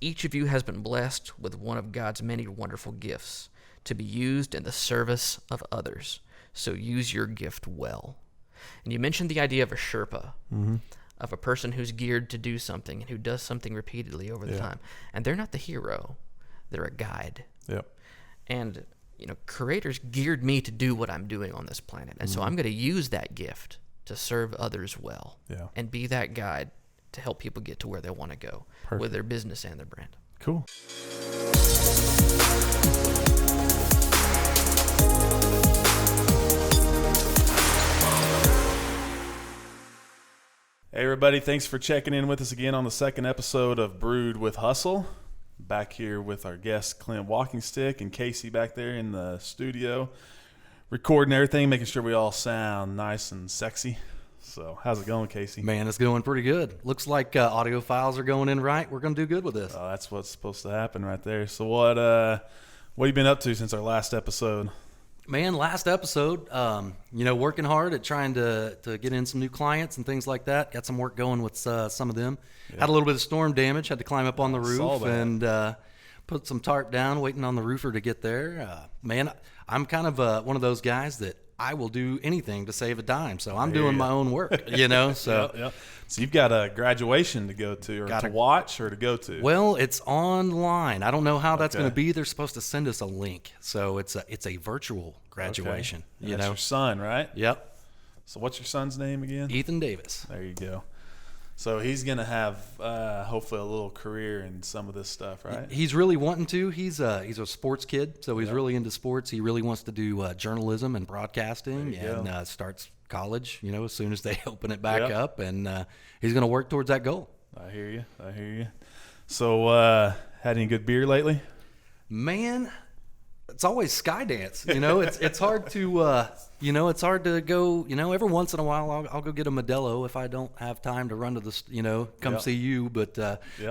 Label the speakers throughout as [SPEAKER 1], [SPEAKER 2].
[SPEAKER 1] Each of you has been blessed with one of God's many wonderful gifts to be used in the service of others. So use your gift well. And you mentioned the idea of a Sherpa, of a person who's geared to do something and who does something repeatedly over the time. And they're not the hero. They're a guide.
[SPEAKER 2] Yep.
[SPEAKER 1] And, Creator's geared me to do what I'm doing on this planet. And so I'm going to use that gift to serve others well and be that guide to help people get to where they want to go with their business and their brand.
[SPEAKER 2] Cool. Hey everybody, thanks for checking in with us again on the second episode of Brewed with Hustle. Back here with our guest Clint Walkingstick and Casey back there in the studio, recording everything, making sure we all sound nice and sexy. So how's it going, Casey?
[SPEAKER 3] Man, it's going pretty good. Looks like audio files are going in right. We're going to do good with this.
[SPEAKER 2] Oh, that's what's supposed to happen right there. So what have you been up to since our last episode?
[SPEAKER 3] Man, last episode, working hard at trying to get in some new clients and things like that. Got some work going with some of them. Yeah. Had a little bit of storm damage. Had to climb up on the roof and put some tarp down, waiting on the roofer to get there. Man, I'm kind of one of those guys that I will do anything to save a dime. So I'm doing my own work, So,
[SPEAKER 2] So you've got a graduation to go to, or to watch, or to go to?
[SPEAKER 3] Well, it's online. I don't know how that's going to be. They're supposed to send us a link, so it's a virtual graduation.
[SPEAKER 2] Okay. That's your son, right?
[SPEAKER 3] Yep.
[SPEAKER 2] So what's your son's name again?
[SPEAKER 3] Ethan Davis.
[SPEAKER 2] There you go. So he's going to have hopefully a little career in some of this stuff, right?
[SPEAKER 3] He's really wanting to. He's a sports kid, so he's really into sports. He really wants to do journalism and broadcasting, and starts college, as soon as they open it back up, and he's going to work towards that goal.
[SPEAKER 2] I hear you. So had any good beer lately?
[SPEAKER 3] Man, it's always Skydance. It's hard to it's hard to go. Every once in a while I'll go get a Modelo if I don't have time to run to the come see you. But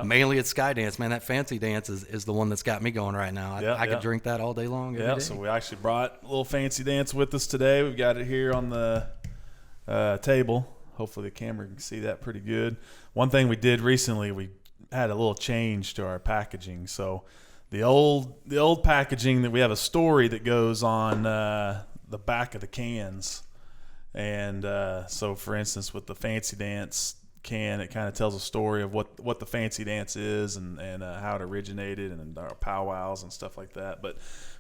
[SPEAKER 3] mainly it's Skydance. Man, that fancy dance is the one that's got me going right now. I could drink that all day long.
[SPEAKER 2] Yeah. So we actually brought a little fancy dance with us today. We've got it here on the table. Hopefully the camera can see that pretty good. One thing we did recently, we had a little change to our packaging. So the old packaging, that we have a story that goes on the back of the cans, and so for instance with the Fancy Dance can, it kind of tells a story of what the Fancy Dance is and how it originated and our powwows and stuff like that. But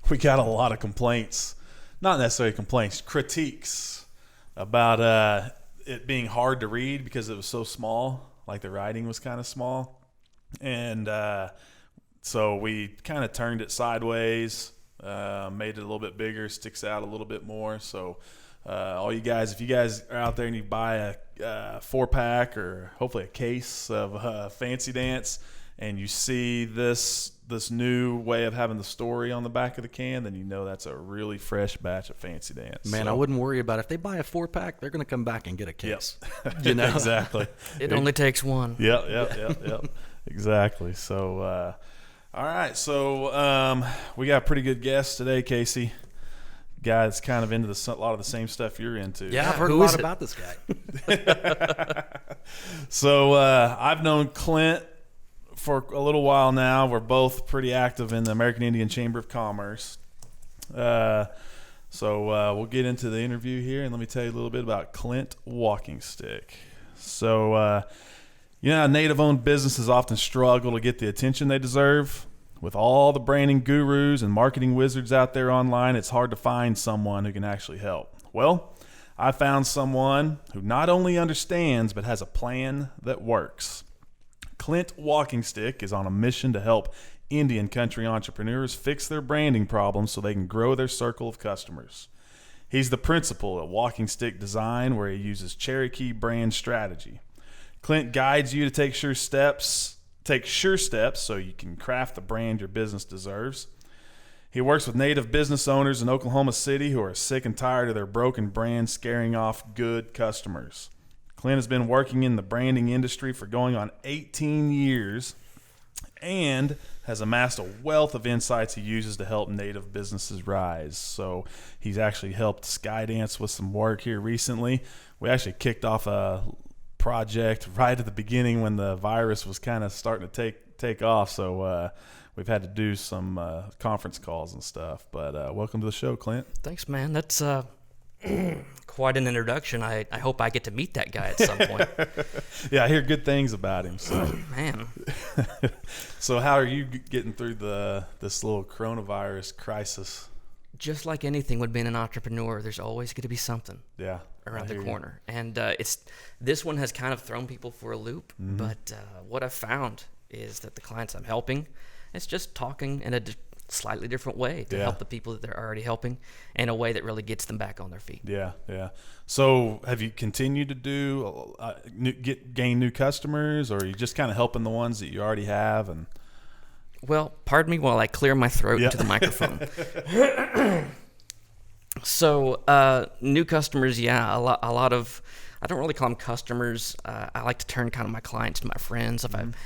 [SPEAKER 2] we got a lot of complaints, not necessarily complaints, critiques about it being hard to read because it was so small, like the writing was kind of small, and so we kind of turned it sideways, made it a little bit bigger, sticks out a little bit more. So all you guys, if you guys are out there and you buy a 4-pack or hopefully a case of Fancy Dance, and you see this new way of having the story on the back of the can, then that's a really fresh batch of Fancy Dance.
[SPEAKER 3] Man, I wouldn't worry about it. If they buy a 4-pack, they're going to come back and get a case.
[SPEAKER 2] Yep. Exactly.
[SPEAKER 1] It only takes one.
[SPEAKER 2] Yep. Exactly. So all right, so we got a pretty good guest today, Casey. Guy that's kind of into a lot of the same stuff you're into.
[SPEAKER 3] Yeah, I've heard a lot about this guy.
[SPEAKER 2] So I've known Clint for a little while now. We're both pretty active in the American Indian Chamber of Commerce. So we'll get into the interview here, and let me tell you a little bit about Clint Walkingstick. So native-owned businesses often struggle to get the attention they deserve. With all the branding gurus and marketing wizards out there online, it's hard to find someone who can actually help. Well, I found someone who not only understands, but has a plan that works. Clint Walkingstick is on a mission to help Indian country entrepreneurs fix their branding problems so they can grow their circle of customers. He's the principal at Walkingstick Design, where he uses Cherokee brand strategy. Clint guides you to take sure steps so you can craft the brand your business deserves. He works with native business owners in Oklahoma City who are sick and tired of their broken brand scaring off good customers. Clint has been working in the branding industry for going on 18 years and has amassed a wealth of insights he uses to help native businesses rise. So he's actually helped Skydance with some work here recently. We actually kicked off a project right at the beginning when the virus was kind of starting to take off, so we've had to do some conference calls and stuff. But welcome to the show, Clint.
[SPEAKER 1] Thanks, man. That's quite an introduction. I hope I get to meet that guy at some point.
[SPEAKER 2] Yeah, I hear good things about him. So,
[SPEAKER 1] Man.
[SPEAKER 2] So how are you getting through this little coronavirus crisis?
[SPEAKER 1] Just like anything with being an entrepreneur, there's always going to be something
[SPEAKER 2] Yeah,
[SPEAKER 1] around
[SPEAKER 2] I
[SPEAKER 1] the
[SPEAKER 2] hear you.
[SPEAKER 1] corner. And this one has kind of thrown people for a loop.
[SPEAKER 2] Mm-hmm.
[SPEAKER 1] But what I've found is that the clients I'm helping, it's just talking in a slightly different way to
[SPEAKER 2] Yeah.
[SPEAKER 1] help the people that they're already helping in a way that really gets them back on their feet.
[SPEAKER 2] Yeah. So have you continued to do gain new customers, or are you just kind of helping the ones that you already have? And
[SPEAKER 1] Well, pardon me while I clear my throat
[SPEAKER 2] Yeah.
[SPEAKER 1] into the microphone. So, new customers, yeah, a lot of. I don't really call them customers. I like to turn kind of my clients to my friends.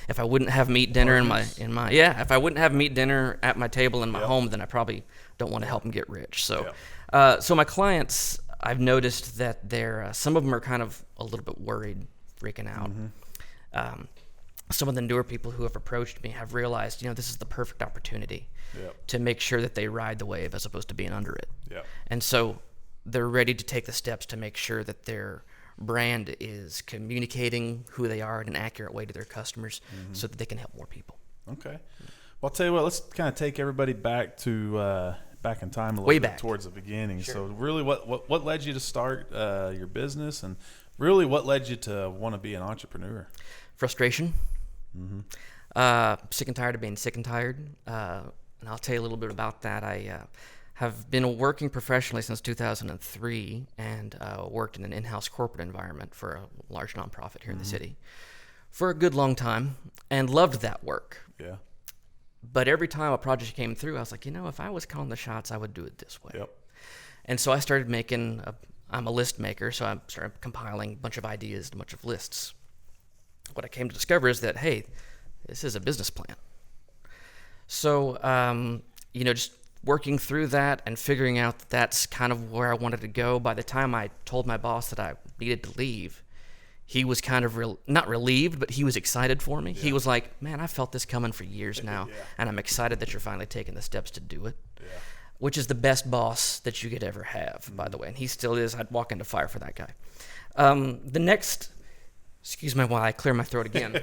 [SPEAKER 1] If I wouldn't have meat dinner if I wouldn't have meat dinner at my table in my home, then I probably don't want to help them get rich. So, so my clients, I've noticed that they're some of them are kind of a little bit worried, freaking out. Some of the newer people who have approached me have realized, this is the perfect opportunity to make sure that they ride the wave as opposed to being under it. And so they're ready to take the steps to make sure that their brand is communicating who they are in an accurate way to their customers so that they can help more people.
[SPEAKER 2] Okay. Well, I'll tell you what, let's kind of take everybody back to back in time a little
[SPEAKER 1] Way
[SPEAKER 2] bit
[SPEAKER 1] back.
[SPEAKER 2] towards the beginning.
[SPEAKER 1] Sure.
[SPEAKER 2] So really what led you to start your business, and really what led you to want to be an entrepreneur?
[SPEAKER 1] Frustration. Sick and tired of being sick and tired. And I'll tell you a little bit about that. I have been working professionally since 2003 and worked in an in-house corporate environment for a large nonprofit here in the city for a good long time and loved that work.
[SPEAKER 2] Yeah.
[SPEAKER 1] But every time a project came through, I was like, if I was calling the shots, I would do it this way.
[SPEAKER 2] Yep.
[SPEAKER 1] And so I started I'm a list maker, so I started compiling a bunch of ideas, a bunch of lists. What I came to discover is that, hey, this is a business plan. So, just working through that and figuring out that that's kind of where I wanted to go. By the time I told my boss that I needed to leave, he was kind of not relieved, but he was excited for me. Yeah. He was like, man, I felt this coming for years now, and I'm excited that you're finally taking the steps to do it, which is the best boss that you could ever have, by the way. And he still is. I'd walk into fire for that guy. Excuse me while I clear my throat again.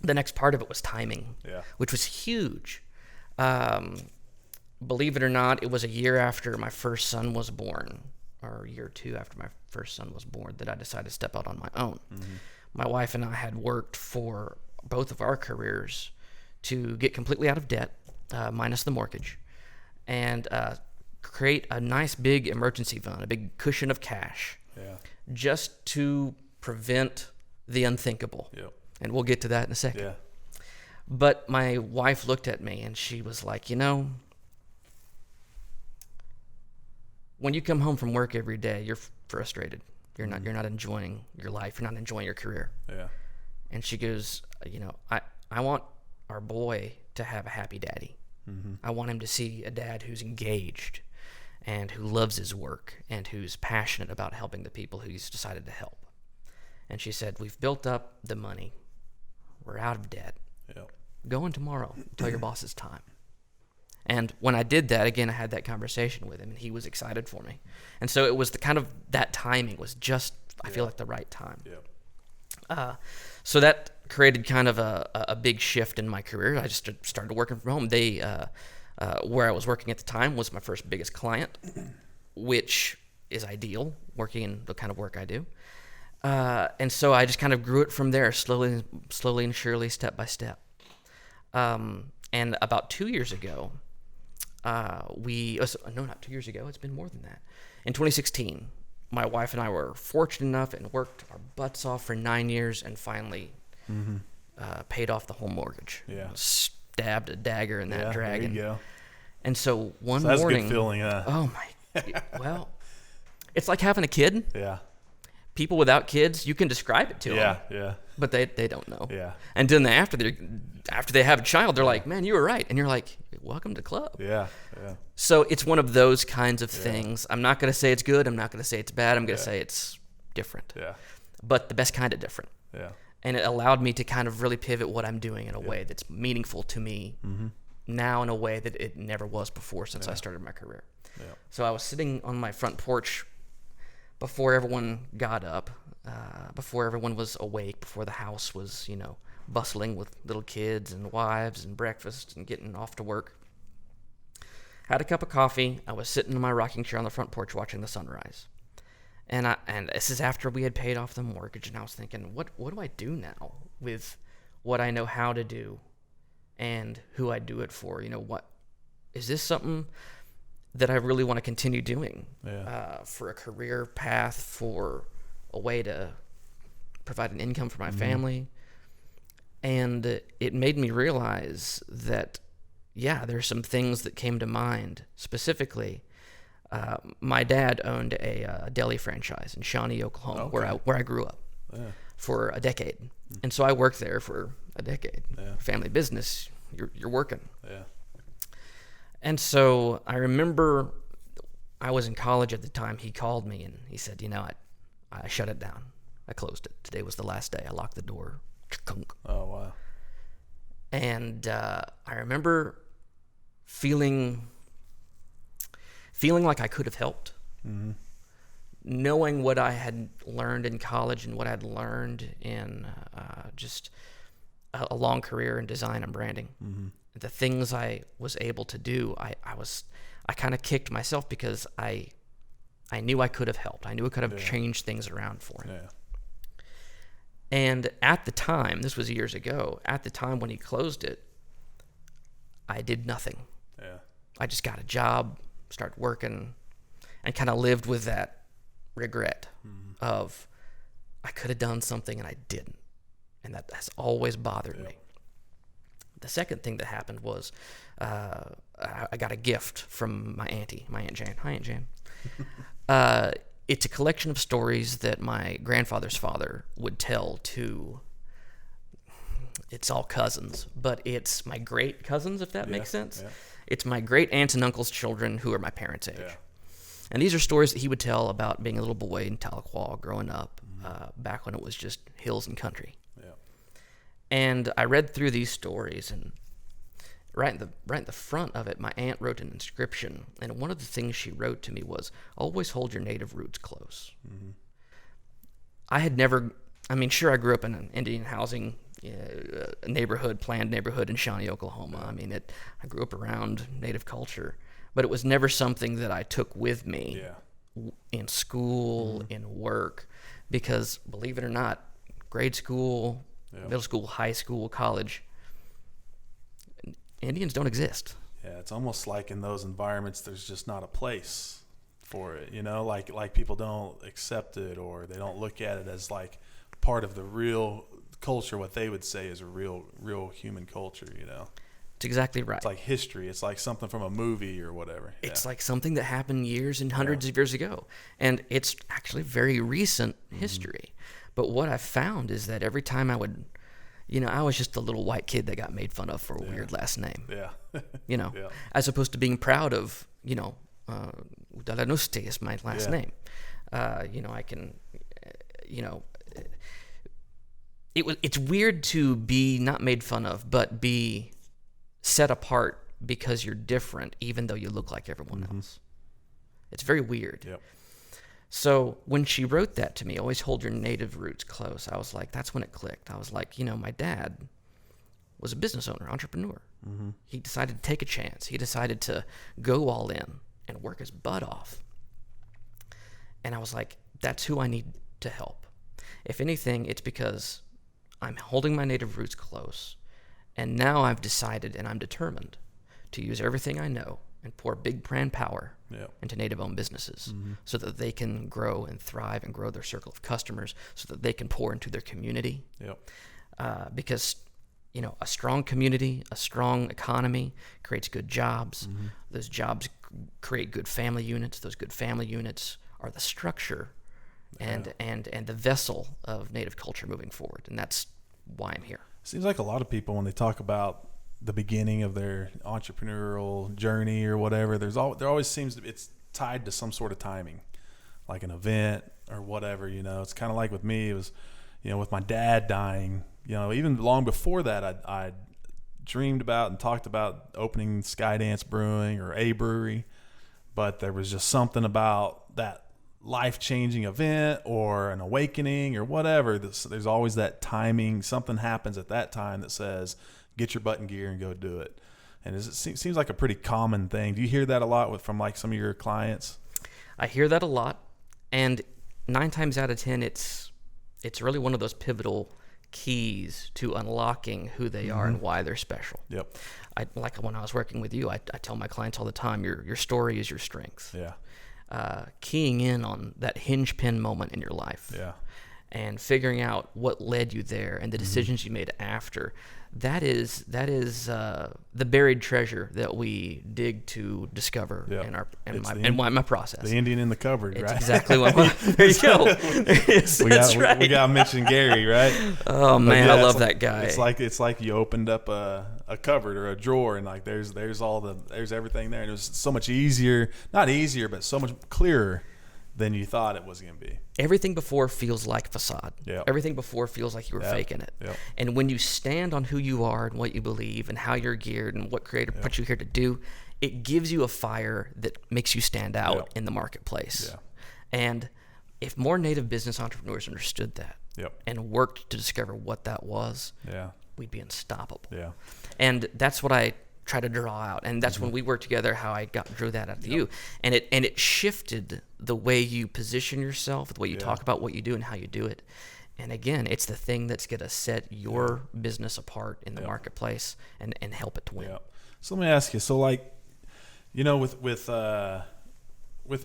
[SPEAKER 1] The next part of it was timing, which was huge. Believe it or not, it was a year after my first son was born, or a year or two after my first son was born, that I decided to step out on my own. My wife and I had worked for both of our careers to get completely out of debt, minus the mortgage, and create a nice big emergency fund, a big cushion of cash, just to prevent the unthinkable. And we'll get to that in a second. But my wife looked at me and she was like, when you come home from work every day, you're frustrated. You're not enjoying your life. You're not enjoying your career. And she goes, I want our boy to have a happy daddy. I want him to see a dad who's engaged and who loves his work and who's passionate about helping the people who he's decided to help. And she said, we've built up the money. We're out of debt. Go in tomorrow. Tell your boss it's time. And when I did that, again, I had that conversation with him, and he was excited for me. And so it was that timing was just, I feel like, the right time. So that created kind of a big shift in my career. I just started working from home. Where I was working at the time was my first biggest client, which is ideal, working in the kind of work I do. And so I just kind of grew it from there, slowly and surely, step by step. And about 2 years ago, not 2 years ago, it's been more than that. In 2016, my wife and I were fortunate enough and worked our butts off for 9 years and finally paid off the home mortgage. Stabbed a dagger in that dragon.
[SPEAKER 2] There you go.
[SPEAKER 1] And so one
[SPEAKER 2] that's
[SPEAKER 1] morning.
[SPEAKER 2] A good feeling,
[SPEAKER 1] Oh my, well, it's like having a kid. People without kids, you can describe it to them. But they don't know. And then after they have a child, they're like, man, you were right. And you're like, welcome to the club. So it's one of those kinds of things. I'm not going to say it's good. I'm not going to say it's bad. I'm going to say it's different. But the best kind of different. And it allowed me to kind of really pivot what I'm doing in a way that's meaningful to me now in a way that it never was before since I started my career.
[SPEAKER 2] Yeah.
[SPEAKER 1] So I was sitting on my front porch before everyone got up, before everyone was awake, before the house was, bustling with little kids and wives and breakfast and getting off to work. Had a cup of coffee. I was sitting in my rocking chair on the front porch watching the sunrise. And this is after we had paid off the mortgage, and I was thinking, what do I do now with what I know how to do and who I do it for? What is this something that I really want to continue doing for a career path, for a way to provide an income for my family? And it made me realize that, there's some things that came to mind. Specifically, my dad owned a deli franchise in Shawnee, Oklahoma, where I grew up for a decade. And so I worked there for a decade. Family business, you're working. And so I remember I was in college at the time. He called me and he said, I shut it down. I closed it. Today was the last day. I locked the door.
[SPEAKER 2] Oh, wow.
[SPEAKER 1] And I remember feeling like I could have helped. Knowing what I had learned in college and what I'd learned in just a long career in design and branding. The things I was able to do, I kind of kicked myself because I knew I could have helped. I knew I could have changed things around for him. And at the time, this was years ago, at the time when he closed it, I did nothing. I just got a job, started working, and kind of lived with that regret of I could have done something and I didn't. And that has always bothered me. The second thing that happened was I got a gift from my Aunt Jane. Hi, Aunt Jane. It's a collection of stories that my grandfather's father would tell to, it's all cousins, but it's my great cousins, if that makes sense. It's my great aunts and uncles' children who are my parents' age. And these are stories that he would tell about being a little boy in Tahlequah growing up, back when it was just hills and country. And I read through these stories, and right in the front of it, my aunt wrote an inscription. And one of the things she wrote to me was, always hold your native roots close. I had never, sure, I grew up in an Indian housing planned neighborhood in Shawnee, Oklahoma. I grew up around Native culture, but it was never something that I took with me in school, in work, because believe it or not, grade school, middle school, high school, college, Indians don't exist.
[SPEAKER 2] It's almost like in those environments, there's just not a place for it, like people don't accept it, or they don't look at it as like part of the real culture, what they would say is a real human culture,
[SPEAKER 1] It's exactly right.
[SPEAKER 2] It's like history. It's like something from a movie or whatever.
[SPEAKER 1] It's like something that happened years and hundreds of years ago. And it's actually very recent history. But what I found is that every time I would, I was just a little white kid that got made fun of for a weird last name. As opposed to being proud of, Udalanuste is my last name. I can, it's weird to be not made fun of, but be set apart because you're different, even though you look like everyone else. It's very weird. So when she wrote that to me, always hold your native roots close, I was like, that's when it clicked. I was like, my dad was a business owner, entrepreneur. He decided to take a chance. He decided to go all in and work his butt off. And I was like, that's who I need to help. If anything, it's because I'm holding my native roots close. And now I've decided and I'm determined to use everything I know and pour big brand power into Native-owned businesses so that they can grow and thrive and grow their circle of customers, so that they can pour into their community. Because, a strong community, a strong economy creates good jobs. Those jobs create good family units. Those good family units are the structure and the vessel of Native culture moving forward. And that's why I'm here.
[SPEAKER 2] Seems like a lot of people, when they talk about the beginning of their entrepreneurial journey or whatever, there always seems to be, it's tied to some sort of timing, like an event or whatever. It's kind of like with me, it was, with my dad dying, even long before that, I dreamed about and talked about opening Skydance Brewing or a brewery, but there was just something about that life-changing event or an awakening or whatever. There's always that timing. Something happens at that time that says, get your butt in gear and go do it. And it seems like a pretty common thing. Do you hear that a lot from like some of your clients?
[SPEAKER 1] I hear that a lot, and 9 times out of 10, it's really one of those pivotal keys to unlocking who they are and why they're special.
[SPEAKER 2] Yep.
[SPEAKER 1] Like when I was working with you, I tell my clients all the time, your story is your strength.
[SPEAKER 2] Yeah.
[SPEAKER 1] Keying in on that hinge pin moment in your life.
[SPEAKER 2] Yeah.
[SPEAKER 1] And figuring out what led you there and the decisions you made after. That is the buried treasure that we dig to discover in my process.
[SPEAKER 2] The Indian in the cupboard,
[SPEAKER 1] it's
[SPEAKER 2] right?
[SPEAKER 1] Exactly what. There you go. That's right.
[SPEAKER 2] We got to mention Gary, right?
[SPEAKER 1] Oh man, I love that guy.
[SPEAKER 2] It's like you opened up a cupboard or a drawer, and like there's everything there, and it was so much easier, not easier, but so much clearer than you thought it was going to be.
[SPEAKER 1] Everything before feels like facade.
[SPEAKER 2] Yep.
[SPEAKER 1] Everything before feels like you were faking it.
[SPEAKER 2] Yep.
[SPEAKER 1] And when you stand on who you are and what you believe and how you're geared and what Creator put you here to do, it gives you a fire that makes you stand out in the marketplace.
[SPEAKER 2] Yeah.
[SPEAKER 1] And if more native business entrepreneurs understood that and worked to discover what that was, we'd be unstoppable.
[SPEAKER 2] Yeah.
[SPEAKER 1] And that's what I try to draw out, and that's when we worked together how I drew that out of you, and it shifted the way you position yourself, the way you talk about what you do and how you do it. And again, it's the thing that's going to set your business apart in the marketplace and help it to win.
[SPEAKER 2] So let me ask you, so like, with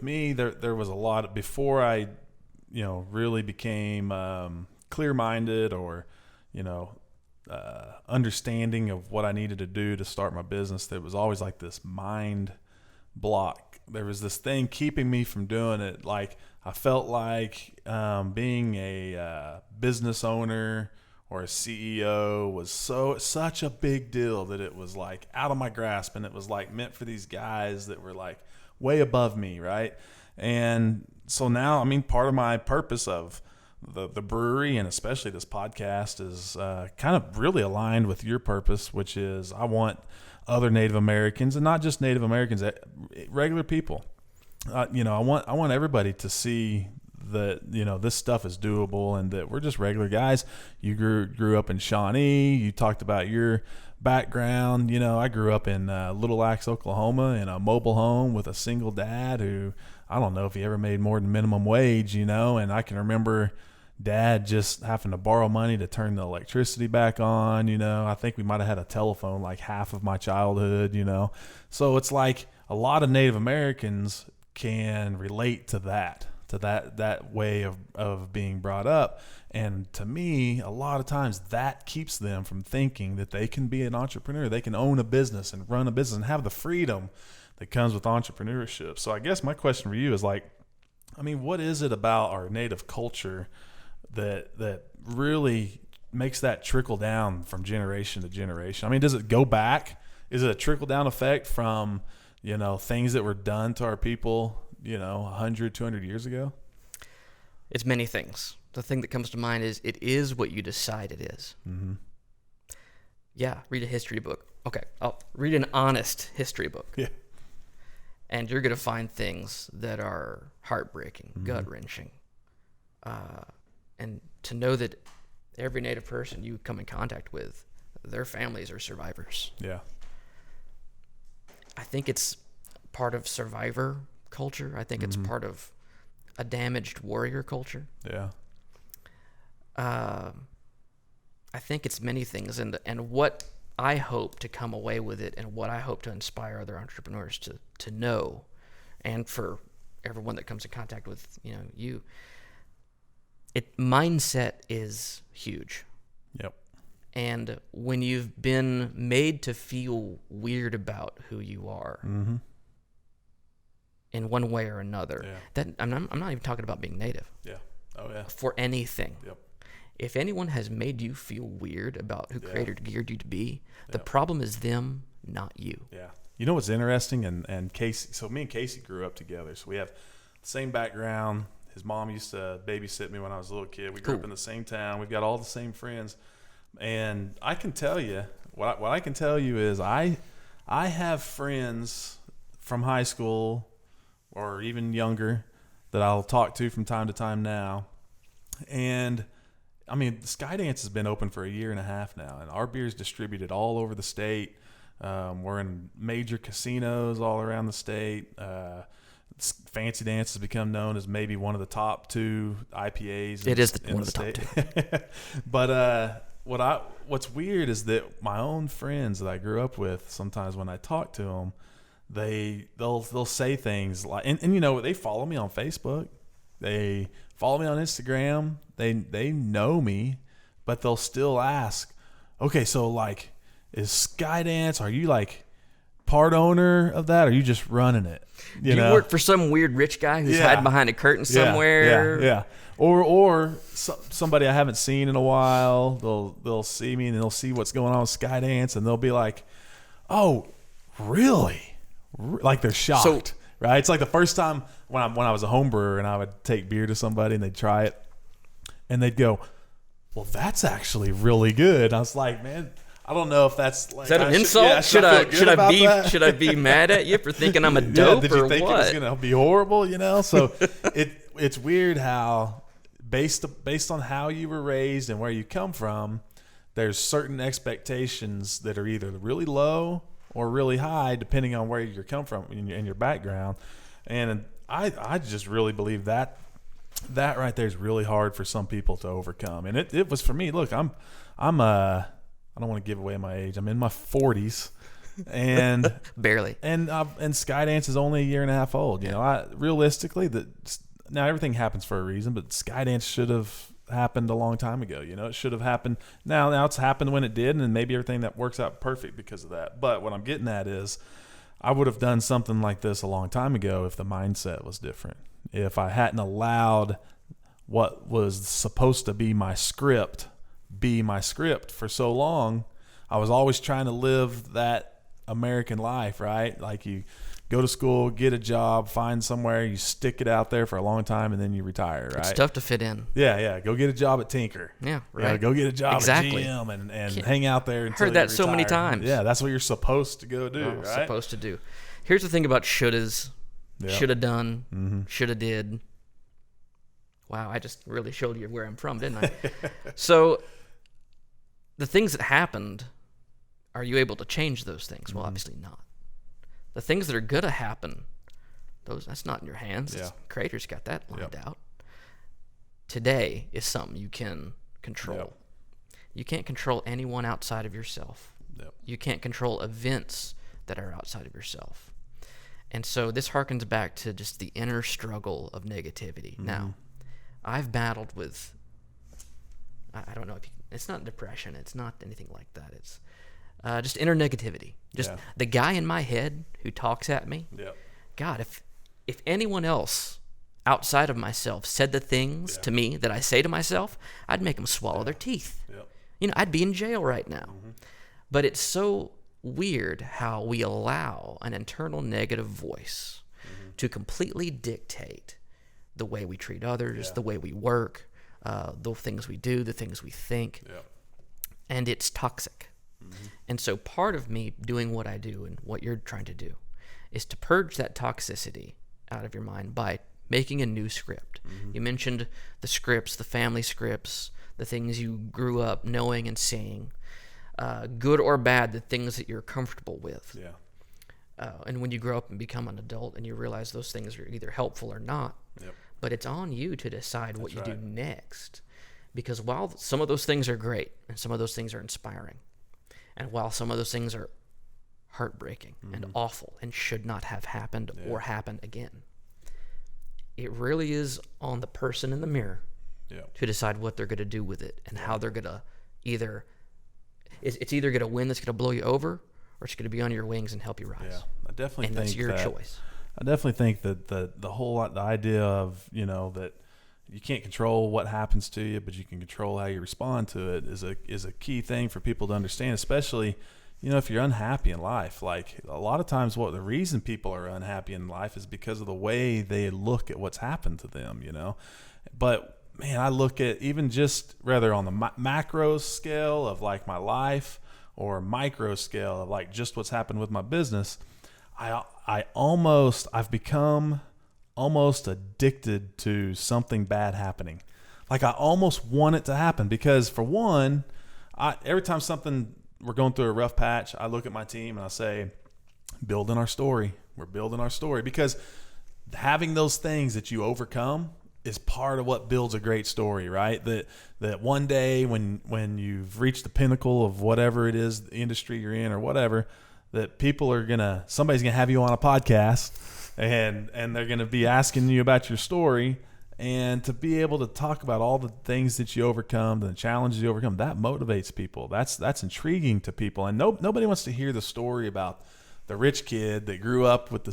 [SPEAKER 2] me, there was a lot before I really became clear-minded or understanding of what I needed to do to start my business. There was always like this mind block. There was this thing keeping me from doing it. Like I felt like being a business owner or a CEO was such a big deal that it was like out of my grasp, and it was like meant for these guys that were like way above me, right? And so now, part of my purpose of the brewery and especially this podcast is kind of really aligned with your purpose, which is I want other Native Americans, and not just Native Americans, regular people. I want everybody to see that this stuff is doable and that we're just regular guys. You grew up in Shawnee. You talked about your background. I grew up in Little Axe, Oklahoma, in a mobile home with a single dad who, I don't know if he ever made more than minimum wage, and I can remember Dad just having to borrow money to turn the electricity back on. I think we might have had a telephone like half of my childhood, So it's like a lot of Native Americans can relate to that way of being brought up. And to me, a lot of times that keeps them from thinking that they can be an entrepreneur. They can own a business and run a business and have the freedom that comes with entrepreneurship. So I guess my question for you is like, what is it about our Native culture that really makes that trickle down from generation to generation? Does it go back? Is it a trickle down effect from, things that were done to our people, 100, 200 years ago?
[SPEAKER 1] It's many things. The thing that comes to mind is it is what you decide it is.
[SPEAKER 2] Mm-hmm.
[SPEAKER 1] Yeah, read a history book. Okay, I'll read an honest history book.
[SPEAKER 2] Yeah.
[SPEAKER 1] And you're going to find things that are heartbreaking, gut-wrenching. And to know that every Native person you come in contact with, their families are survivors.
[SPEAKER 2] Yeah.
[SPEAKER 1] I think it's part of survivor culture. I think it's part of a damaged warrior culture.
[SPEAKER 2] Yeah.
[SPEAKER 1] I think it's many things, and what I hope to come away with it, and what I hope to inspire other entrepreneurs to know, and for everyone that comes in contact with you. Mindset is huge.
[SPEAKER 2] Yep.
[SPEAKER 1] And when you've been made to feel weird about who you are in one way or another, that I'm not even talking about being Native.
[SPEAKER 2] Yeah. Oh yeah.
[SPEAKER 1] For anything.
[SPEAKER 2] Yep.
[SPEAKER 1] If anyone has made you feel weird about who Creator geared you to be, the problem is them, not you.
[SPEAKER 2] Yeah. You know what's interesting? And Casey, so me and Casey grew up together. So we have the same background. His mom used to babysit me when I was a little kid. We grew up in the same town. We've got all the same friends. And I can tell you, what I can tell you is I have friends from high school or even younger that I'll talk to from time to time now. And I mean, Skydance has been open for a year and a half now, and our beer is distributed all over the state. We're in major casinos all around the state. Fancy Dance has become known as maybe one of the top 2 IPAs.
[SPEAKER 1] It is one of the top 2.
[SPEAKER 2] But what's weird is that my own friends that I grew up with, sometimes when I talk to them, they'll say things like, and you know, they follow me on Facebook, they follow me on Instagram, they know me, but they'll still ask, okay, so like, is Skydance, are you like part owner of that, or are you just running it?
[SPEAKER 1] Do you work for some weird rich guy who's hiding behind a curtain somewhere?
[SPEAKER 2] Yeah. Or somebody I haven't seen in a while. They'll see me and they'll see what's going on with Skydance, and they'll be like, "Oh, really?" Like they're shocked, right? It's like the first time when I was a home brewer and I would take beer to somebody and they'd try it, and they'd go, "Well, that's actually really good." And I was like, "Man, I don't know if that's like,
[SPEAKER 1] is that an insult? Should I be mad at you for thinking I'm a dope
[SPEAKER 2] did
[SPEAKER 1] or
[SPEAKER 2] you think
[SPEAKER 1] what?
[SPEAKER 2] It was gonna be horrible, you know? So it's weird how based on how you were raised and where you come from, there's certain expectations that are either really low or really high depending on where you come from in your background. And I just really believe that right there is really hard for some people to overcome. And it was for me. Look, I'm I don't want to give away my age. I'm in my 40s, and
[SPEAKER 1] barely.
[SPEAKER 2] And Skydance is only a year and a half old. You know, realistically, now everything happens for a reason, but Skydance should have happened a long time ago. You know, it should have happened. Now it's happened when it did, and maybe everything that works out perfect because of that. But what I'm getting at is, I would have done something like this a long time ago if the mindset was different. If I hadn't allowed what was supposed to be my script for so long. I was always trying to live that American life, right? Like you go to school, get a job, find somewhere, you stick it out there for a long time, and then you retire, right?
[SPEAKER 1] It's tough to fit in.
[SPEAKER 2] Yeah. Go get a job at Tinker.
[SPEAKER 1] Yeah, right.
[SPEAKER 2] Go get a job at GM and hang out there until
[SPEAKER 1] heard that
[SPEAKER 2] you
[SPEAKER 1] so many
[SPEAKER 2] retire.
[SPEAKER 1] times.
[SPEAKER 2] Yeah, that's what you're supposed to go do, right?
[SPEAKER 1] Supposed to do. Here's the thing about shouldas, shoulda done, shoulda did. Wow, I just really showed you where I'm from, didn't I? So the things that happened, are you able to change those things? Well, obviously not. The things that are going to happen, that's not in your hands.
[SPEAKER 2] Yeah.
[SPEAKER 1] Creator's got that lined out. Today is something you can control.
[SPEAKER 2] Yep.
[SPEAKER 1] You can't control anyone outside of yourself.
[SPEAKER 2] Yep.
[SPEAKER 1] You can't control events that are outside of yourself. And so this harkens back to just the inner struggle of negativity. Now, I've battled with, I don't know if it's not depression. It's not anything like that. It's just inner negativity. Just the guy in my head who talks at me.
[SPEAKER 2] Yep.
[SPEAKER 1] God, if anyone else outside of myself said the things to me that I say to myself, I'd make them swallow their teeth.
[SPEAKER 2] Yep.
[SPEAKER 1] You know, I'd be in jail right now. But it's so weird how we allow an internal negative voice to completely dictate the way we treat others, the way we work, the things we do, the things we think.
[SPEAKER 2] Yep.
[SPEAKER 1] And it's toxic. And so part of me doing what I do and what you're trying to do is to purge that toxicity out of your mind by making a new script. You mentioned the scripts, the family scripts, the things you grew up knowing and seeing, good or bad, the things that you're comfortable with. And when you grow up and become an adult and you realize those things are either helpful or not, but it's on you to decide what you do next. Because while some of those things are great and some of those things are inspiring, and while some of those things are heartbreaking and awful and should not have happened or happen again, it really is on the person in the mirror to decide what they're going to do with it and how they're going to it's either going to win that's going to blow you over, or it's going to be on your wings and help you rise.
[SPEAKER 2] Yeah, I definitely think
[SPEAKER 1] that's your choice.
[SPEAKER 2] I definitely think that the idea of, you know, that you can't control what happens to you, but you can control how you respond to it is a key thing for people to understand, especially, if you're unhappy in life, like a lot of times the reason people are unhappy in life is because of the way they look at what's happened to them, But man, I look at even just rather on the macro scale of like my life or micro scale of like just what's happened with my business. I've become almost addicted to something bad happening. Like I almost want it to happen because for one, every time we're going through a rough patch, I look at my team and I say, building our story. We're building our story, because having those things that you overcome is part of what builds a great story, right? That one day when you've reached the pinnacle of whatever it is, the industry you're in or whatever, that somebody's gonna have you on a podcast and they're gonna be asking you about your story, and to be able to talk about all the things that you overcome, the challenges you overcome, that motivates people. That's intriguing to people, and nobody wants to hear the story about the rich kid that grew up with the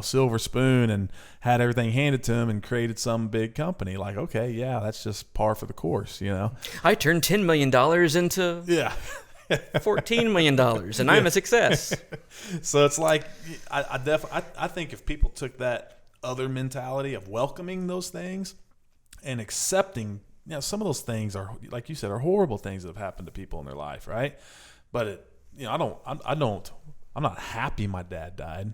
[SPEAKER 2] silver spoon and had everything handed to him and created some big company. Like, okay, yeah, that's just par for the course,
[SPEAKER 1] I turned $10 million into $14 million, and I'm a success.
[SPEAKER 2] So it's like, I think if people took that other mentality of welcoming those things and accepting, some of those things are, like you said, are horrible things that have happened to people in their life, right? But I'm not happy my dad died.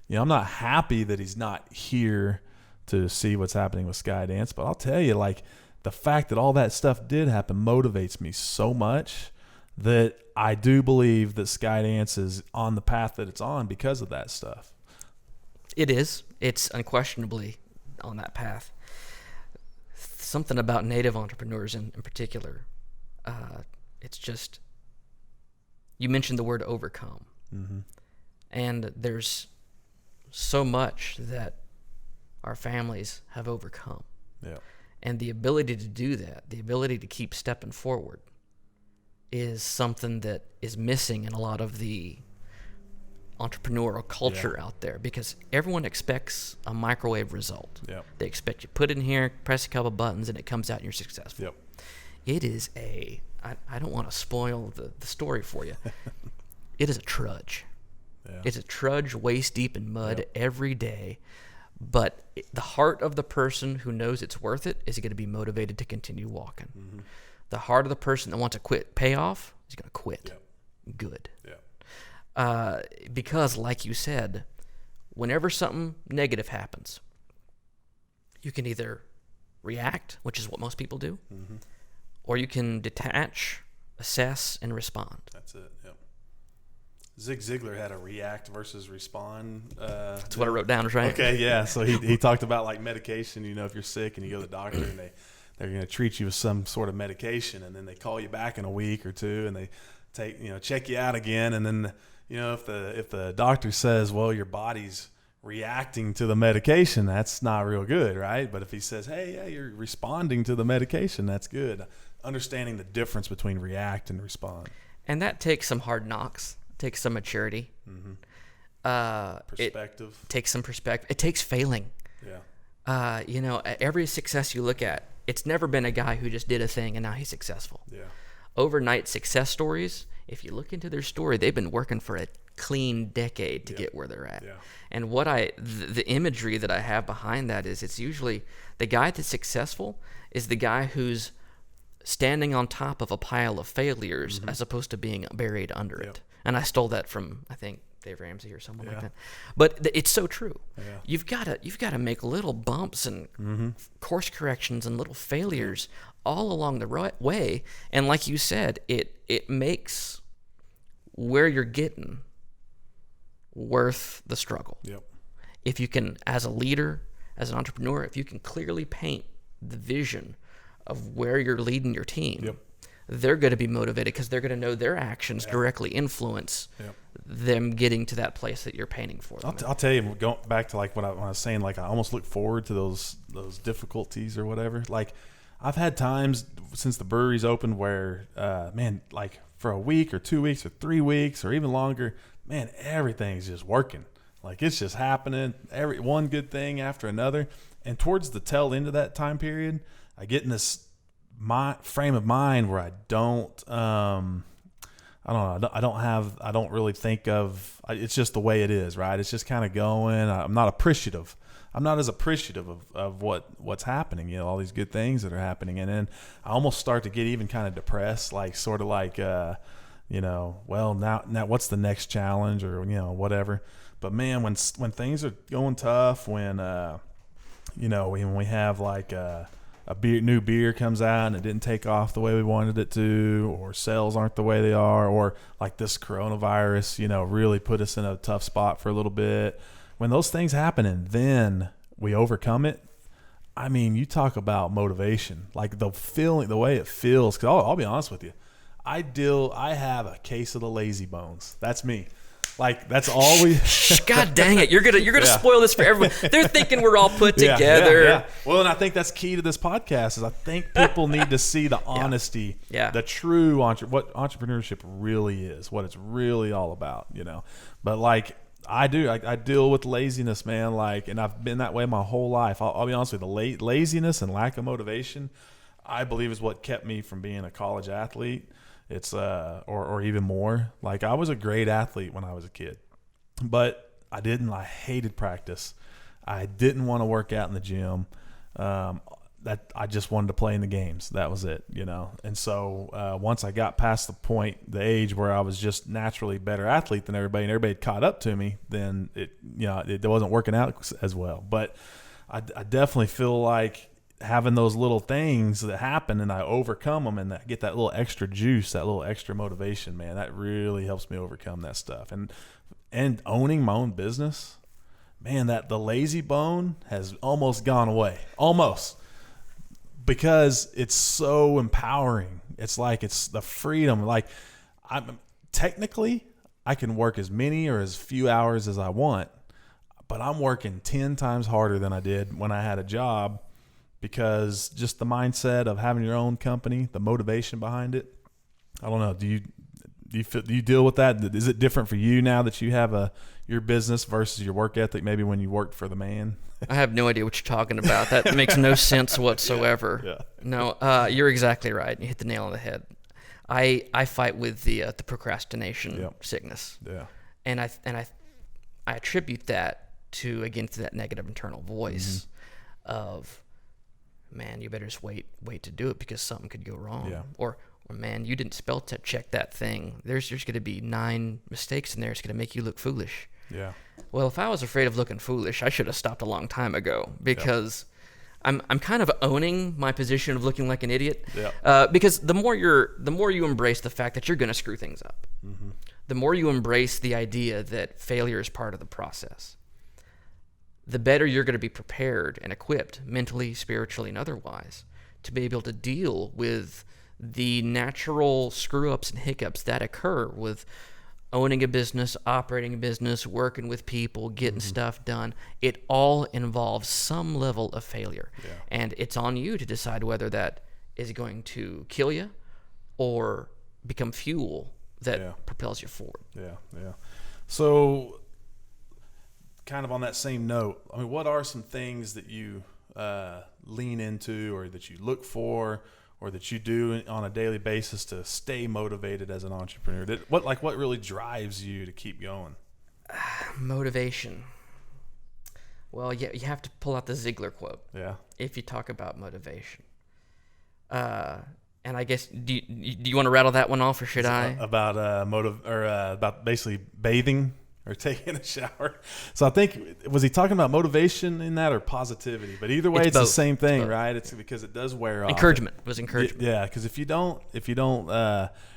[SPEAKER 2] I'm not happy that he's not here to see what's happening with Skydance. But I'll tell you, like, the fact that all that stuff did happen motivates me so much that I do believe that Skydance is on the path that it's on because of that stuff.
[SPEAKER 1] It is. It's unquestionably on that path. Something about Native entrepreneurs in particular. It's just, you mentioned the word overcome. Mm-hmm. And there's so much that our families have overcome.
[SPEAKER 2] Yeah.
[SPEAKER 1] And the ability to do that, the ability to keep stepping forward, is something that is missing in a lot of the entrepreneurial culture out there, because everyone expects a microwave result.
[SPEAKER 2] Yep.
[SPEAKER 1] They expect you put it in here, press a couple buttons, and it comes out and you're successful.
[SPEAKER 2] Yep.
[SPEAKER 1] It is I don't want to spoil the story for you. It is a trudge. Yeah. It's a trudge waist deep in mud every day. But the heart of the person who knows it's worth it is going to be motivated to continue walking. Mm-hmm. The heart of the person that wants to quit payoff is going to quit. Yep. Good. Yeah. Because, like you said, whenever something negative happens, you can either react, which is what most people do, mm-hmm. or you can detach, assess, and respond.
[SPEAKER 2] That's it. Yep. Zig Ziglar had a react versus respond.
[SPEAKER 1] That's what I wrote down, right?
[SPEAKER 2] Okay, yeah. So he talked about like medication. If you're sick and you go to the doctor and they're going to treat you with some sort of medication, and then they call you back in a week or two and they check you out again, and then if the doctor says, well, your body's reacting to the medication, that's not real good, right? But if he says, hey, yeah, you're responding to the medication, that's good. Understanding the difference between react and respond.
[SPEAKER 1] And that takes some hard knocks. Takes some maturity. Mm-hmm.
[SPEAKER 2] Perspective.
[SPEAKER 1] It takes some perspective. It takes failing.
[SPEAKER 2] Yeah.
[SPEAKER 1] Every success you look at, it's never been a guy who just did a thing and now he's successful.
[SPEAKER 2] Yeah.
[SPEAKER 1] Overnight success stories, if you look into their story, they've been working for a clean decade to get where they're at.
[SPEAKER 2] Yeah.
[SPEAKER 1] And the imagery that I have behind that is, it's usually the guy that's successful is the guy who's standing on top of a pile of failures, mm-hmm. as opposed to being buried under it. And I stole that from, I think, Dave Ramsey or someone like that. But it's so true. Yeah. You've got to make little bumps and mm-hmm. course corrections and little failures all along the right way. And like you said, it makes where you're getting worth the struggle.
[SPEAKER 2] Yep.
[SPEAKER 1] If you can, as a leader, as an entrepreneur, if you can clearly paint the vision of where you're leading your team,
[SPEAKER 2] yep.
[SPEAKER 1] they're going to be motivated because they're going to know their actions directly influence them getting to that place that you're painting for them.
[SPEAKER 2] I'll tell you, going back to like when I was saying, like I almost look forward to those difficulties or whatever. Like I've had times since the brewery's opened where, man, like for a week or 2 weeks or 3 weeks or even longer, man, everything's just working. Like it's just happening, one good thing after another. And towards the tail end of that time period, I get in this frame of mind where I don't I don't know. I don't really think of, it's just the way it is, right? It's just kind of going. I'm not appreciative. I'm not as appreciative of what's happening, you know, all these good things that are happening. And then I almost start to get even kind of depressed, like sort of like, you know, well, now what's the next challenge, or, you know, whatever. But man, when things are going tough, when, you know, when we have like new beer comes out and it didn't take off the way we wanted it to, or sales aren't the way they are, or like this coronavirus, you know, really put us in a tough spot for a little bit. When those things happen and then we overcome it, I mean, you talk about motivation, like the feeling, the way it feels. Cause I'll be honest with you. I have a case of the lazy bones. That's me. Like, that's all we.
[SPEAKER 1] God dang it! You're gonna spoil this for everyone. They're thinking we're all put together.
[SPEAKER 2] Yeah. Well, and I think that's key to this podcast. Is I think people need to see the honesty, the true what entrepreneurship really is, what it's really all about. You know, but like I deal with laziness, man. Like, and I've been that way my whole life. I'll be honest with you. The laziness and lack of motivation, I believe, is what kept me from being a college athlete. It's or even more. Like, I was a great athlete when I was a kid, but I hated practice. I didn't want to work out in the gym. That I just wanted to play in the games. That was it, you know. And so once I got past the age where I was just naturally a better athlete than everybody, and everybody had caught up to me, then it wasn't working out as well. But I definitely feel like having those little things that happen and I overcome them and I get that little extra juice, that little extra motivation, man, that really helps me overcome that stuff. And owning my own business, man, the lazy bone has almost gone away. Almost. Because it's so empowering. It's like, it's the freedom. Like, technically I can work as many or as few hours as I want, but I'm working 10 times harder than I did when I had a job. Because just the mindset of having your own company, the motivation behind it. I don't know. Do you deal with that? Is it different for you now that you have your business versus your work ethic? Maybe when you worked for the man.
[SPEAKER 1] I have no idea what you're talking about. That makes no sense whatsoever.
[SPEAKER 2] Yeah.
[SPEAKER 1] No, you're exactly right. You hit the nail on the head. I fight with the procrastination sickness.
[SPEAKER 2] Yeah.
[SPEAKER 1] And I attribute that to that negative internal voice of, man, you better just wait to do it because something could go wrong.
[SPEAKER 2] Yeah.
[SPEAKER 1] Or man, you didn't spell check that thing. There's going to be 9 mistakes in there. It's going to make you look foolish.
[SPEAKER 2] Yeah.
[SPEAKER 1] Well, if I was afraid of looking foolish, I should have stopped a long time ago because I'm kind of owning my position of looking like an idiot.
[SPEAKER 2] Yeah.
[SPEAKER 1] Because the more you embrace the fact that you're going to screw things up, the more you embrace the idea that failure is part of the process, the better you're going to be prepared and equipped mentally, spiritually, and otherwise to be able to deal with the natural screw-ups and hiccups that occur with owning a business, operating a business, working with people, getting stuff done. It all involves some level of failure. Yeah. And it's on you to decide whether that is going to kill you or become fuel that propels you forward.
[SPEAKER 2] Yeah. So kind of on that same note, I mean, what are some things that you lean into or that you look for or that you do on a daily basis to stay motivated as an entrepreneur? What really drives you to keep going?
[SPEAKER 1] Motivation. Well, you have to pull out the Ziegler quote.
[SPEAKER 2] Yeah. If
[SPEAKER 1] you talk about motivation. And I guess, do you want to rattle that one off, or should I?
[SPEAKER 2] About about basically bathing or taking a shower. So I think, was he talking about motivation in that or positivity? But either way, it's the same thing, right? It's because it does wear off.
[SPEAKER 1] Encouragement. It was encouragement.
[SPEAKER 2] Yeah, because if you don't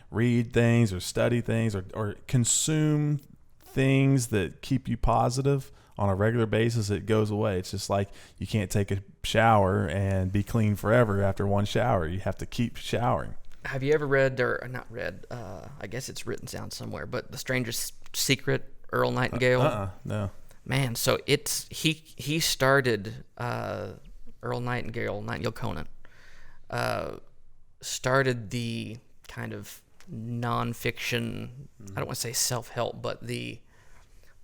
[SPEAKER 2] read things or study things or consume things that keep you positive on a regular basis, it goes away. It's just like you can't take a shower and be clean forever after one shower. You have to keep showering.
[SPEAKER 1] Have you ever read, or not read, I guess it's written down somewhere, but The Strangest Secret, Earl Nightingale?
[SPEAKER 2] No.
[SPEAKER 1] Man, so he started, Earl Nightingale Conant, started the kind of nonfiction, I don't want to say self-help, but the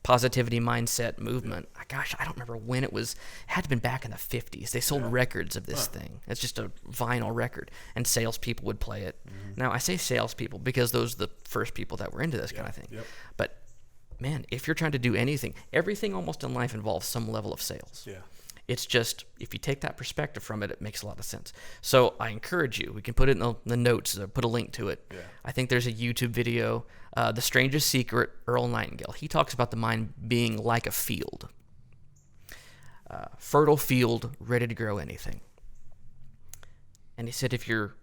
[SPEAKER 1] positivity mindset movement. Gosh, I don't remember when it was. It had to have been back in the 50s. They sold records of this thing. It's just a vinyl record, and salespeople would play it. Now, I say salespeople because those are the first people that were into this kind of thing. But, man, if you're trying to do anything, everything almost in life involves some level of sales.
[SPEAKER 2] Yeah.
[SPEAKER 1] It's just, if you take that perspective from it, it makes a lot of sense. So I encourage you. We can put it in the notes, or put a link to it.
[SPEAKER 2] Yeah.
[SPEAKER 1] I think there's a YouTube video, The Strangest Secret, Earl Nightingale. He talks about the mind being like a field. Fertile field, ready to grow anything. And he said if you're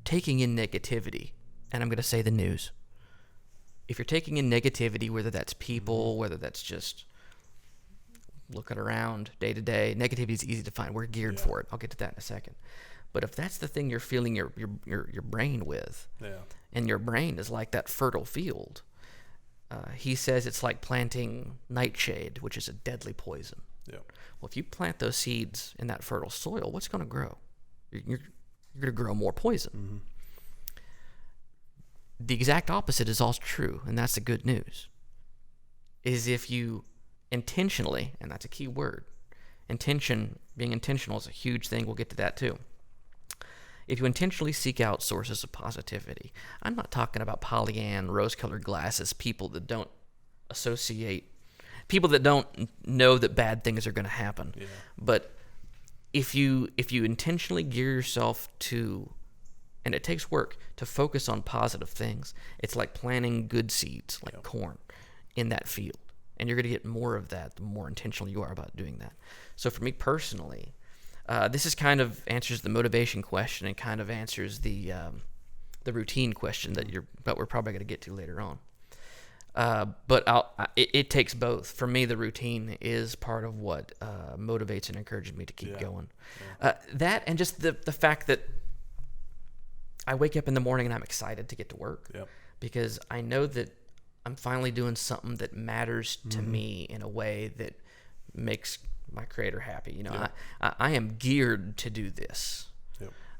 [SPEAKER 1] taking in negativity, and I'm going to say the news, if you're taking in negativity, whether that's people, whether that's just looking around day to day, negativity is easy to find. We're geared for it. I'll get to that in a second. But if that's the thing you're filling your brain with, and your brain is like that fertile field, he says it's like planting nightshade, which is a deadly poison. Well, if you plant those seeds in that fertile soil, what's going to grow? You're going to grow more poison. The exact opposite is also true, and that's the good news, is if you intentionally, and that's a key word, being intentional is a huge thing. We'll get to that too. If you intentionally seek out sources of positivity, I'm not talking about Pollyanna, rose-colored glasses, people that don't know that bad things are going to happen. But if you intentionally gear yourself to, and it takes work, to focus on positive things, it's like planting good seeds, like corn, in that field. And you're going to get more of that the more intentional you are about doing that. So for me personally, this is kind of answers the motivation question and kind of answers the routine question that we're probably going to get to later on. But it takes both. For me, the routine is part of what motivates and encourages me to keep going. That and just the fact that I wake up in the morning and I'm excited to get to work because I know that I'm finally doing something that matters to me in a way that makes my Creator happy. You know, I am geared to do this,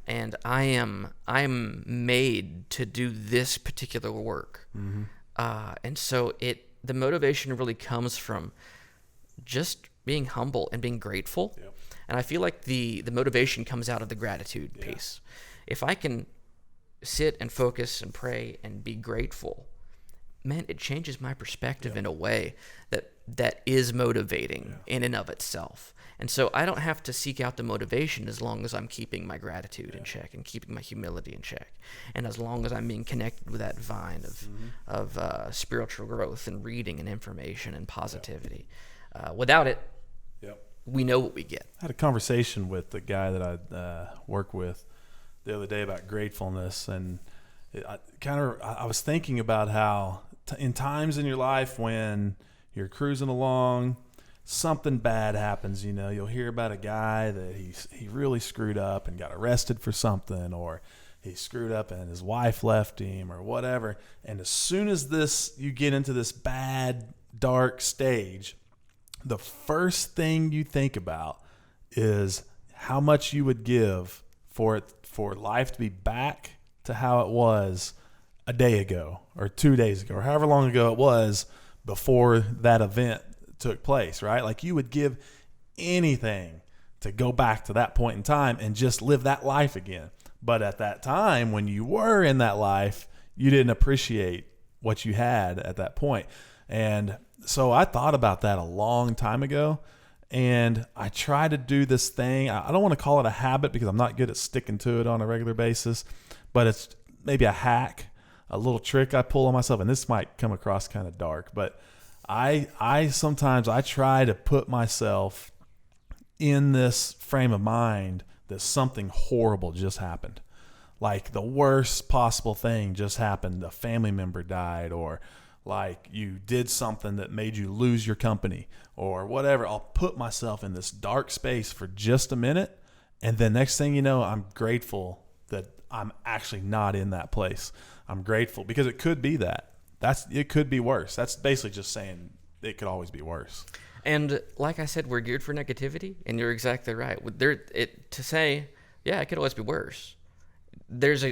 [SPEAKER 1] and I'm made to do this particular work. And so the motivation really comes from just being humble and being grateful. And I feel like the motivation comes out of the gratitude piece. If I can sit and focus and pray and be grateful, man, it changes my perspective in a way that is motivating in and of itself. And so I don't have to seek out the motivation as long as I'm keeping my gratitude in check and keeping my humility in check. And as long as I'm being connected with that vine of spiritual growth and reading and information and positivity. Without it, we know what we get.
[SPEAKER 2] I had a conversation with the guy that I work with the other day about gratefulness, and I was thinking about how in times in your life when you're cruising along, something bad happens. You know, you'll hear about a guy that he really screwed up and got arrested for something, or he screwed up and his wife left him, or whatever. And as soon as you get into this bad, dark stage, the first thing you think about is how much you would give for life to be back to how it was a day ago or 2 days ago or however long ago it was before that event took place, right? Like you would give anything to go back to that point in time and just live that life again. But at that time, when you were in that life, you didn't appreciate what you had at that point. And so I thought about that a long time ago, and I try to do this thing. I don't want to call it a habit because I'm not good at sticking to it on a regular basis, but it's maybe a hack, a little trick I pull on myself. And this might come across kind of dark, but I sometimes try to put myself in this frame of mind that something horrible just happened. Like the worst possible thing just happened. A family member died, or like you did something that made you lose your company or whatever. I'll put myself in this dark space for just a minute, and then next thing you know, I'm grateful that I'm actually not in that place. I'm grateful because it could be that. It could be worse. That's basically just saying it could always be worse.
[SPEAKER 1] And like I said, we're geared for negativity, and you're exactly right. To say, yeah, it could always be worse. there's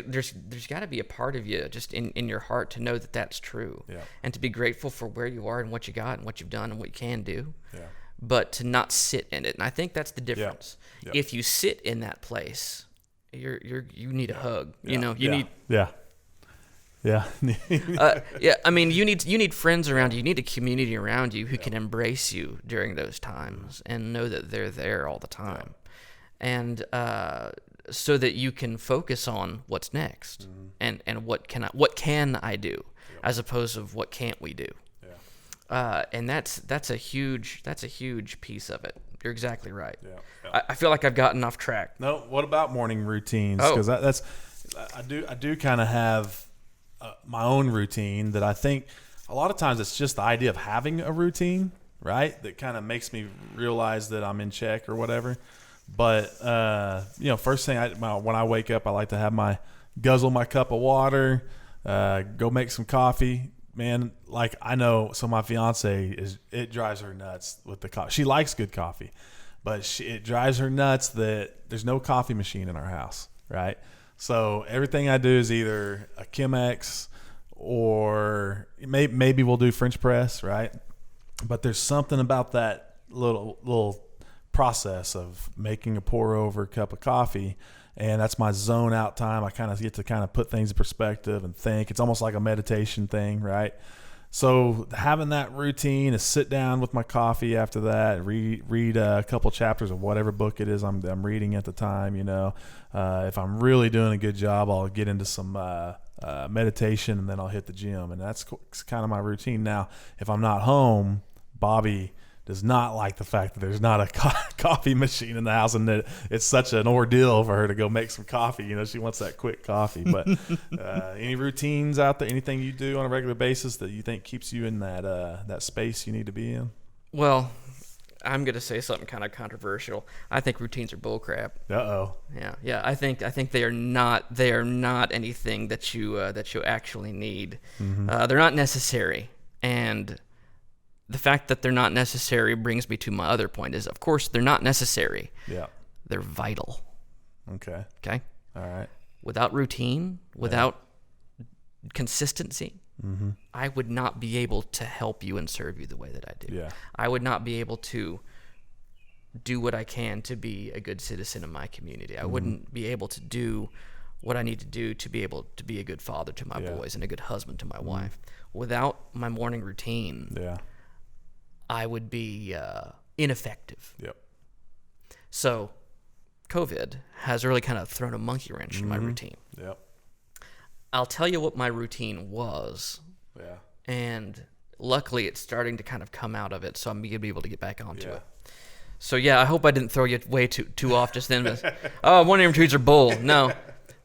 [SPEAKER 1] got to be a part of you just in your heart to know that that's true, and to be grateful for where you are and what you got and what you've done and what you can do, but to not sit in it. And I think that's the difference. If you sit in that place, you need a hug. You know, you need I mean, you need friends around you. You need a community around you who can embrace you during those times and know that they're there all the time, and so that you can focus on what's next, and what can I do, as opposed to what can't we do. And that's a huge piece of it. You're exactly right. I feel like I've gotten off track.
[SPEAKER 2] No, what about morning routines? Because I do kind of have my own routine that I think a lot of times it's just the idea of having a routine, right? That kind of makes me realize that I'm in check or whatever. But first thing when I wake up, I like to guzzle my cup of water, go make some coffee. Man, like I know, so my fiance it drives her nuts with the coffee. She likes good coffee, but it drives her nuts that there's no coffee machine in our house, right? So everything I do is either a Chemex or maybe we'll do French press, right? But there's something about that little process of making a pour over cup of coffee, and that's my zone out time. I kind of get to put things in perspective and think. It's almost like a meditation thing, right? So having that routine is sit down with my coffee after that, read a couple chapters of whatever book it is I'm reading at the time. If I'm really doing a good job, I'll get into some meditation, and then I'll hit the gym, and that's kind of my routine. Now, if I'm not home, Bobby does not like the fact that there's not a coffee machine in the house, and that it's such an ordeal for her to go make some coffee. She wants that quick coffee. But any routines out there, anything you do on a regular basis that you think keeps you in that space you need to be in?
[SPEAKER 1] Well, I'm going to say something kind of controversial. I think routines are bullcrap.
[SPEAKER 2] Uh-oh.
[SPEAKER 1] Yeah. I think they are not anything that you actually need. Mm-hmm. They're not necessary, and the fact that they're not necessary brings me to my other point is, of course, they're not necessary.
[SPEAKER 2] Yeah.
[SPEAKER 1] They're vital.
[SPEAKER 2] Okay. All right.
[SPEAKER 1] Without routine, without consistency, I would not be able to help you and serve you the way that I do.
[SPEAKER 2] Yeah.
[SPEAKER 1] I would not be able to do what I can to be a good citizen of my community. I wouldn't be able to do what I need to do to be able to be a good father to my boys and a good husband to my wife. Without my morning routine, I would be ineffective.
[SPEAKER 2] Yep.
[SPEAKER 1] So COVID has really kind of thrown a monkey wrench in my routine.
[SPEAKER 2] Yep.
[SPEAKER 1] I'll tell you what my routine was.
[SPEAKER 2] Yeah.
[SPEAKER 1] And luckily it's starting to kind of come out of it, so I'm going to be able to get back onto it. So I hope I didn't throw you way too off just then. Morning routines are bull. No,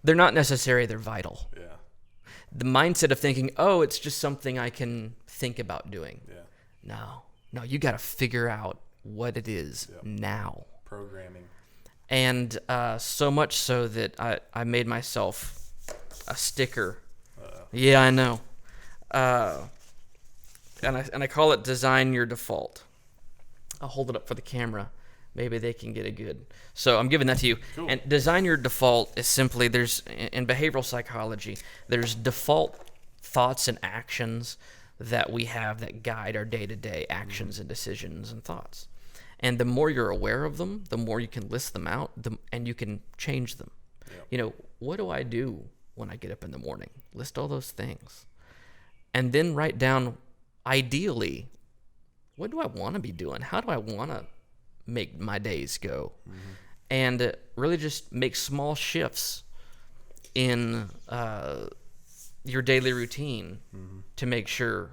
[SPEAKER 1] they're not necessary. They're vital.
[SPEAKER 2] Yeah.
[SPEAKER 1] The mindset of thinking, it's just something I can think about doing.
[SPEAKER 2] Yeah.
[SPEAKER 1] No, you got to figure out what it is now.
[SPEAKER 2] Programming.
[SPEAKER 1] And so much so that I made myself a sticker.
[SPEAKER 2] Uh-oh.
[SPEAKER 1] Yeah, I know. And I call it Design Your Default. I'll hold it up for the camera. Maybe they can get a good. So I'm giving that to you.
[SPEAKER 2] Cool.
[SPEAKER 1] And Design Your Default is simply, in behavioral psychology, there's default thoughts and actions that we have that guide our day-to-day actions and decisions and thoughts. And the more you're aware of them, the more you can list them out, and you can change them. Yep. What do I do when I get up in the morning? List all those things. And then write down, ideally, what do I want to be doing? How do I want to make my days go? And really just make small shifts in your daily routine to make sure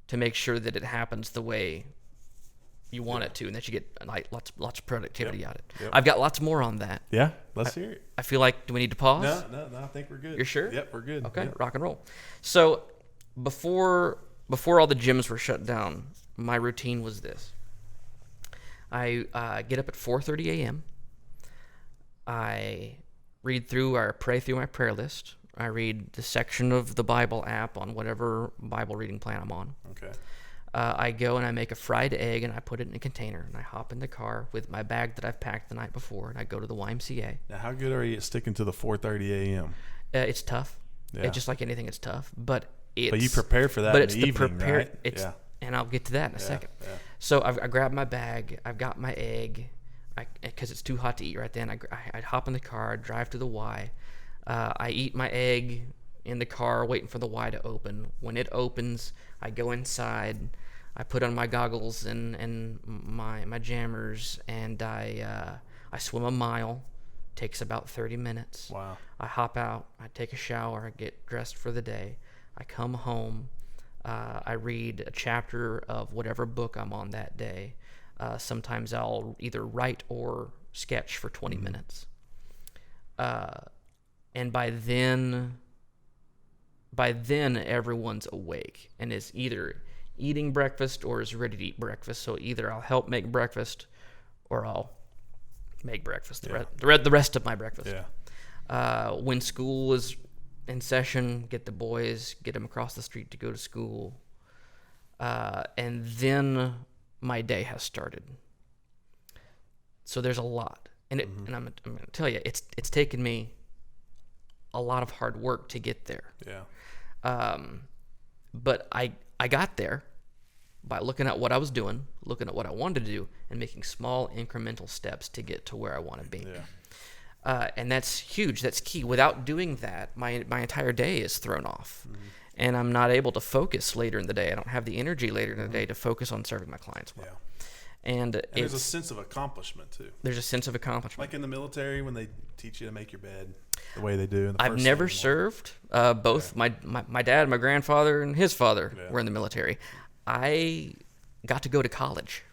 [SPEAKER 1] that it happens the way you want it to, and that you get lots of productivity out of it. Yep. I've got lots more on that.
[SPEAKER 2] Yeah, let's hear it.
[SPEAKER 1] I feel like, do we need to pause?
[SPEAKER 2] No, I think we're good.
[SPEAKER 1] You're sure?
[SPEAKER 2] Yep, we're good.
[SPEAKER 1] Okay,
[SPEAKER 2] yep.
[SPEAKER 1] Rock and roll. So before all the gyms were shut down, my routine was this. I get up at 4:30 a.m. I pray through my prayer list. I read the section of the Bible app on whatever Bible reading plan I'm on.
[SPEAKER 2] Okay.
[SPEAKER 1] I go and I make a fried egg and I put it in a container and I hop in the car with my bag that I've packed the night before and I go to the YMCA.
[SPEAKER 2] Now, how good are you at sticking to the 4:30 a.m.?
[SPEAKER 1] It's tough.
[SPEAKER 2] Yeah.
[SPEAKER 1] Just like anything, it's tough. But
[SPEAKER 2] you prepared for that
[SPEAKER 1] but
[SPEAKER 2] in
[SPEAKER 1] it's
[SPEAKER 2] the
[SPEAKER 1] the
[SPEAKER 2] evening,
[SPEAKER 1] prepared,
[SPEAKER 2] right?
[SPEAKER 1] It's, and I'll get to that in a second.
[SPEAKER 2] Yeah.
[SPEAKER 1] So I grab my bag. I've got my egg because it's too hot to eat right then. I hop in the car, drive to the Y. I eat my egg in the car, waiting for the Y to open. When it opens, I go inside. I put on my goggles and my jammers, and I swim a mile. Takes about 30 minutes.
[SPEAKER 2] Wow.
[SPEAKER 1] I hop out. I take a shower. I get dressed for the day. I come home. I read a chapter of whatever book I'm on that day. Sometimes I'll either write or sketch for 20 minutes. And by then everyone's awake and is either eating breakfast or is ready to eat breakfast. So either I'll help make breakfast or I'll make breakfast, the rest of my breakfast. When school is in session, get the boys, get them across the street to go to school. And then my day has started. So there's a lot. And and I'm going to tell you, it's taken me a lot of hard work to get there. But I got there by looking at what I was doing, looking at what I wanted to do, and making small incremental steps to get to where I want to be. And that's huge. That's key. Without doing that, my entire day is thrown off. And I'm not able to focus later in the day. I don't have the energy later in the day to focus on serving my clients well. And
[SPEAKER 2] there's a sense of accomplishment, too.
[SPEAKER 1] There's a sense of accomplishment.
[SPEAKER 2] Like in the military when they teach you to make your bed the way they do.
[SPEAKER 1] I've never served. Both my dad, my grandfather, and his father were in the military. I got to go to college.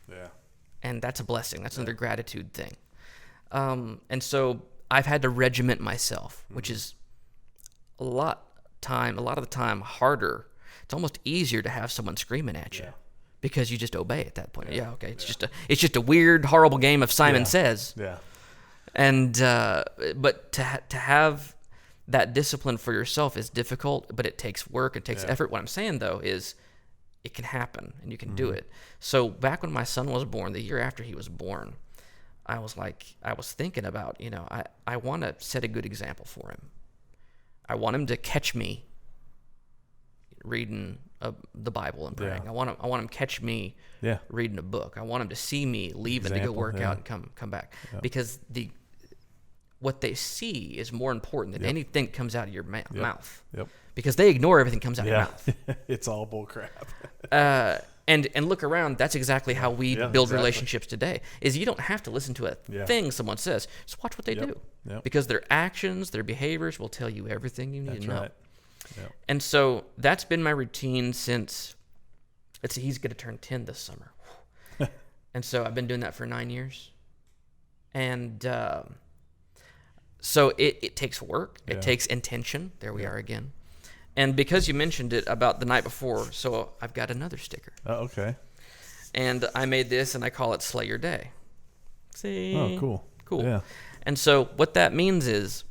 [SPEAKER 1] And that's a blessing. That's another gratitude thing. And so I've had to regiment myself, which is a lot of the time harder. It's almost easier to have someone screaming at you because you just obey at that point. Okay. It's just a weird, horrible game of Simon Says. And but to have that discipline for yourself is difficult, but it takes work, it takes effort. What I'm saying though is it can happen and you can do it. So back when my son was born, the year after he was born, I was thinking about, I want to set a good example for him. I want him to catch me reading the Bible and praying. I want him to catch me reading a book. I want him to see me leaving to go work out and come back. Because what they see is more important than anything that comes out of your mouth. Because they ignore everything that comes out of your mouth.
[SPEAKER 2] It's all bull crap.
[SPEAKER 1] And look around. That's exactly how we build relationships today. Is you don't have to listen to a thing someone says. Just watch what they do. Because their actions, their behaviors will tell you everything you need to know. And so that's been my routine since. He's going to turn 10 this summer, and so I've been doing that for 9 years. And so it takes work. It takes intention. There we are again. And because you mentioned it about the night before, so I've got another sticker.
[SPEAKER 2] Okay.
[SPEAKER 1] And I made this, and I call it Slay Your Day. See?
[SPEAKER 2] Oh, cool. Yeah.
[SPEAKER 1] And so what that means is,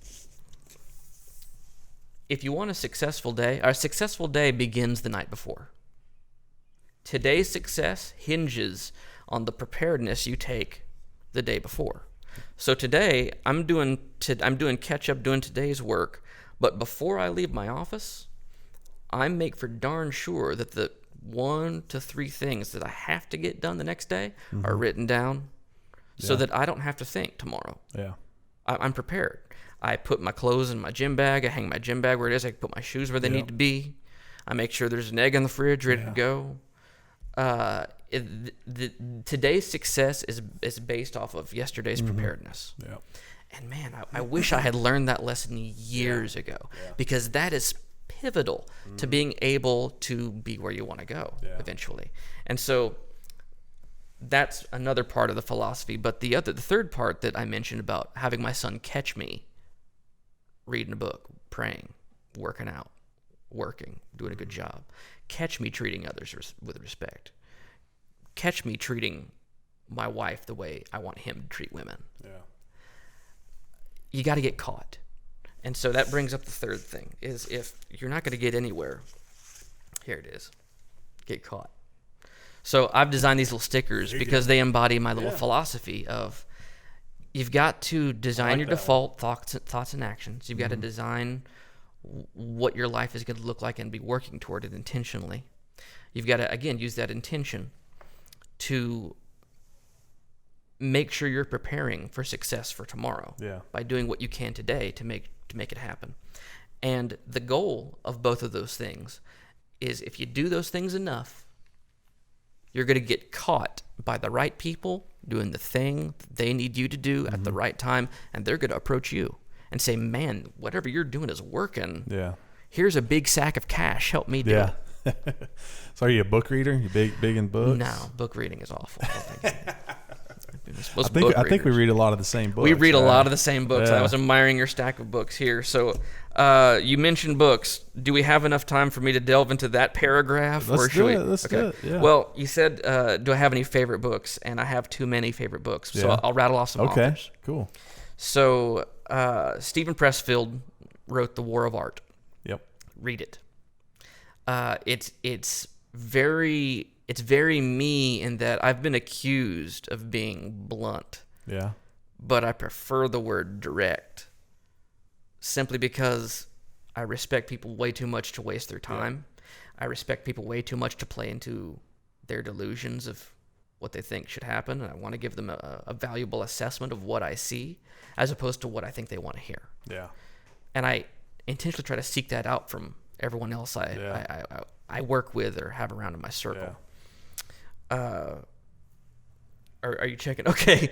[SPEAKER 1] if you want a successful day begins the night before. Today's success hinges on the preparedness you take the day before. So today, I'm doing catch up, doing today's work, but before I leave my office, I make for darn sure that the 1 to 3 things that I have to get done the next day are written down so that I don't have to think tomorrow. I'm prepared. I put my clothes in my gym bag. I hang my gym bag where it is. I put my shoes where they need to be. I make sure there's an egg in the fridge ready to go. Today's success is based off of yesterday's preparedness. And man, I wish I had learned that lesson years ago because that is pivotal to being able to be where you want to go eventually. And so that's another part of the philosophy. But the third part that I mentioned about having my son catch me reading a book, praying, working out, working, doing a good job. Catch me treating others with respect. Catch me treating my wife the way I want him to treat women. You got to get caught. And so that brings up the third thing, is if you're not going to get anywhere, here it is, get caught. So I've designed these little stickers because they embody my little philosophy of you've got to design your default thoughts and actions. You've got to design what your life is going to look like and be working toward it intentionally. You've got to, again, use that intention to make sure you're preparing for success for tomorrow by doing what you can today to make it happen. And the goal of both of those things is if you do those things enough, you're going to get caught by the right people doing the thing they need you to do at the right time, and they're going to approach you and say, man, whatever you're doing is working.
[SPEAKER 2] Yeah.
[SPEAKER 1] Here's a big sack of cash. Help me do it.
[SPEAKER 2] So are you a book reader? You big in books?
[SPEAKER 1] No, book reading is awful.
[SPEAKER 2] I think we read a lot of the same books.
[SPEAKER 1] We read a lot of the same books. I was admiring your stack of books here. So you mentioned books. Do we have enough time for me to delve into that paragraph?
[SPEAKER 2] Let's do it. Yeah.
[SPEAKER 1] Well, you said, do I have any favorite books? And I have too many favorite books. So I'll rattle off some authors.
[SPEAKER 2] Okay, cool.
[SPEAKER 1] So Stephen Pressfield wrote The War of Art.
[SPEAKER 2] Yep.
[SPEAKER 1] Read it. It's very me in that I've been accused of being blunt.
[SPEAKER 2] Yeah.
[SPEAKER 1] But I prefer the word direct simply because I respect people way too much to waste their time. I respect people way too much to play into their delusions of what they think should happen. And I want to give them a valuable assessment of what I see as opposed to what I think they want to hear.
[SPEAKER 2] Yeah. And
[SPEAKER 1] I intentionally try to seek that out from everyone else I work with or have around in my circle. Yeah. Are you checking? Okay.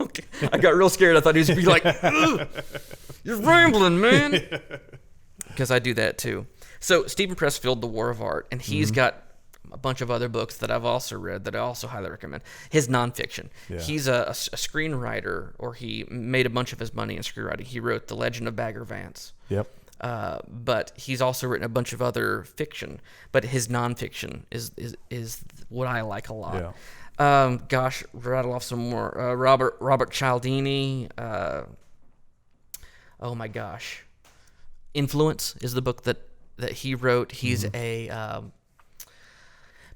[SPEAKER 1] I got real scared. I thought he was going to be like, you're rambling, man. Because I do that too. So Stephen Pressfield, The War of Art, and he's got a bunch of other books that I've also read that I also highly recommend. His nonfiction. Yeah. He's a screenwriter, or he made a bunch of his money in screenwriting. He wrote The Legend of Bagger Vance. Yep. But he's also written a bunch of other fiction. But his nonfiction is what I like a lot. Yeah. Rattle off some more. Robert Cialdini. Oh my gosh. Influence is the book that he wrote. He's a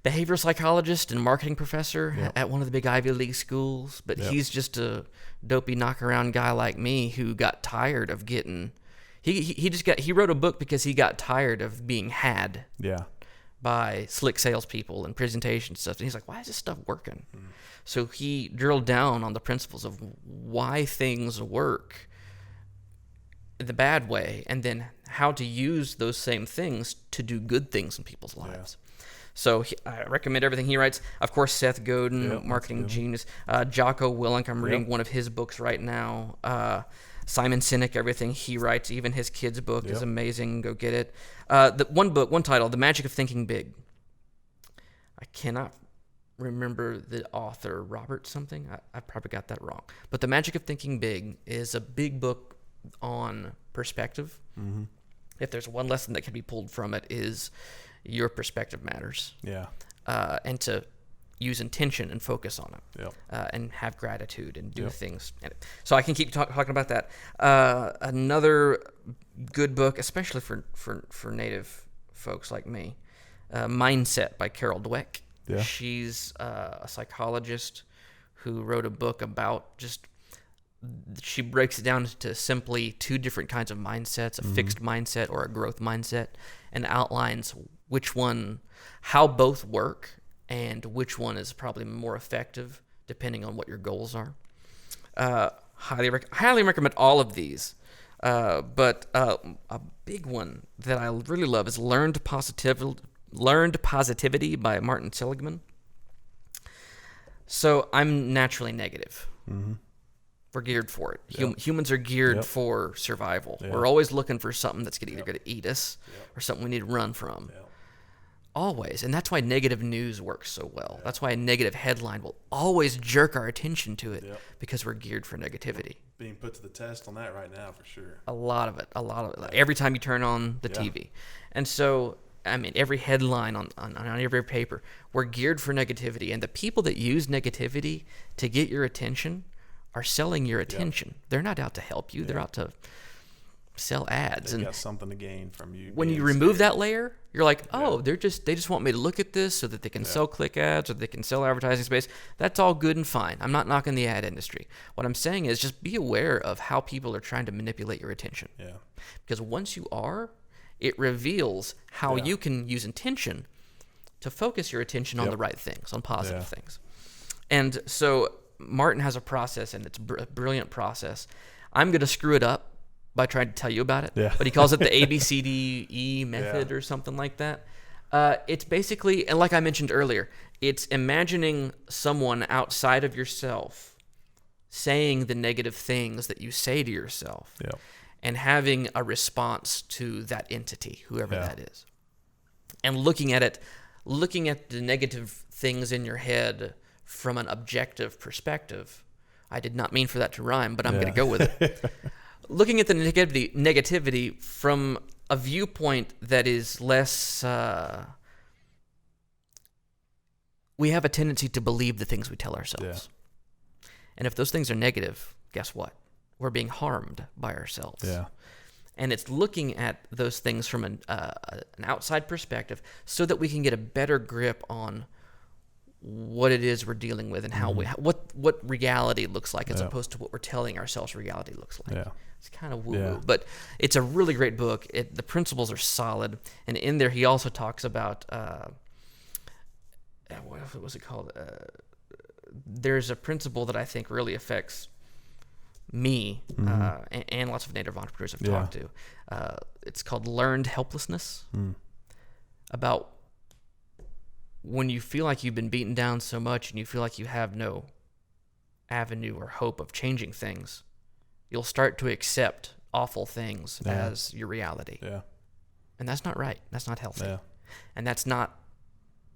[SPEAKER 1] behavioral psychologist and marketing professor at one of the big Ivy League schools. But he's just a dopey knockaround guy like me who got tired of getting. He wrote a book because he got tired of being had. Yeah. By slick salespeople and presentation stuff. And he's like, why is this stuff working? So he drilled down on the principles of why things work the bad way, and then how to use those same things to do good things in people's lives. Yeah. So I recommend everything he writes. Of course, Seth Godin, marketing genius. Jocko Willink, I'm reading one of his books right now. Simon Sinek, everything he writes, even his kids' book is amazing. Go get it. The one title, The Magic of Thinking Big. I cannot remember the author, Robert something. I probably got that wrong. But The Magic of Thinking Big is a big book on perspective. Mm-hmm. If there's one lesson that can be pulled from it, is your perspective matters. Yeah. And to use intention and focus on it, and have gratitude and do things. So I can keep talking about that. Another good book, especially for Native folks like me, Mindset by Carol Dweck. Yeah. She's a psychologist who wrote a book about she breaks it down to simply two different kinds of mindsets, a fixed mindset or a growth mindset, and outlines how both work and which one is probably more effective depending on what your goals are. Highly recommend all of these. But a big one that I really love is Learned Positivity by Martin Seligman. So I'm naturally negative. Mm-hmm. We're geared for it. Humans are geared for survival. We're always looking for something that's either going to eat us or something we need to run from. Always. And that's why negative news works so well. That's why a negative headline will always jerk our attention to it because we're geared for negativity.
[SPEAKER 2] Being put to the test on that right now for sure.
[SPEAKER 1] A lot of it. Like every time you turn on the TV. And so, I mean, every headline on every paper, we're geared for negativity. And the people that use negativity to get your attention are selling your attention. They're not out to help you. They're out to sell ads.
[SPEAKER 2] They
[SPEAKER 1] And
[SPEAKER 2] got something to gain from you.
[SPEAKER 1] when
[SPEAKER 2] being
[SPEAKER 1] you remove
[SPEAKER 2] scared.
[SPEAKER 1] that layer, you're like, oh, they just want me to look at this so that they can sell click ads or they can sell advertising space. That's all good and fine. I'm not knocking the ad industry. What I'm saying is just be aware of how people are trying to manipulate your attention.
[SPEAKER 2] Yeah.
[SPEAKER 1] Because once you are, it reveals how you can use intention to focus your attention on the right things, on positive things. And so Martin has a process, and it's a brilliant process. I'm going to screw it up by trying to tell you about it, but he calls it the ABCDE method or something like that. It's basically, and like I mentioned earlier, it's imagining someone outside of yourself saying the negative things that you say to yourself and having a response to that entity, whoever that is. And looking at the negative things in your head from an objective perspective. I did not mean for that to rhyme, but I'm going to go with it. Looking at the negativity from a viewpoint that is less... we have a tendency to believe the things we tell ourselves. And if those things are negative, guess what? We're being harmed by ourselves. And it's looking at those things from an outside perspective so that we can get a better grip on what it is we're dealing with and how what reality looks like as opposed to what we're telling ourselves reality looks like. It's kind of woo-woo, but it's a really great book. The principles are solid, and in there he also talks about what was it called? There's a principle that I think really affects me and lots of native entrepreneurs I've talked to. It's called learned helplessness. About when you feel like you've been beaten down so much and you feel like you have no avenue or hope of changing things, you'll start to accept awful things as your reality. And that's not right. That's not healthy. And that's not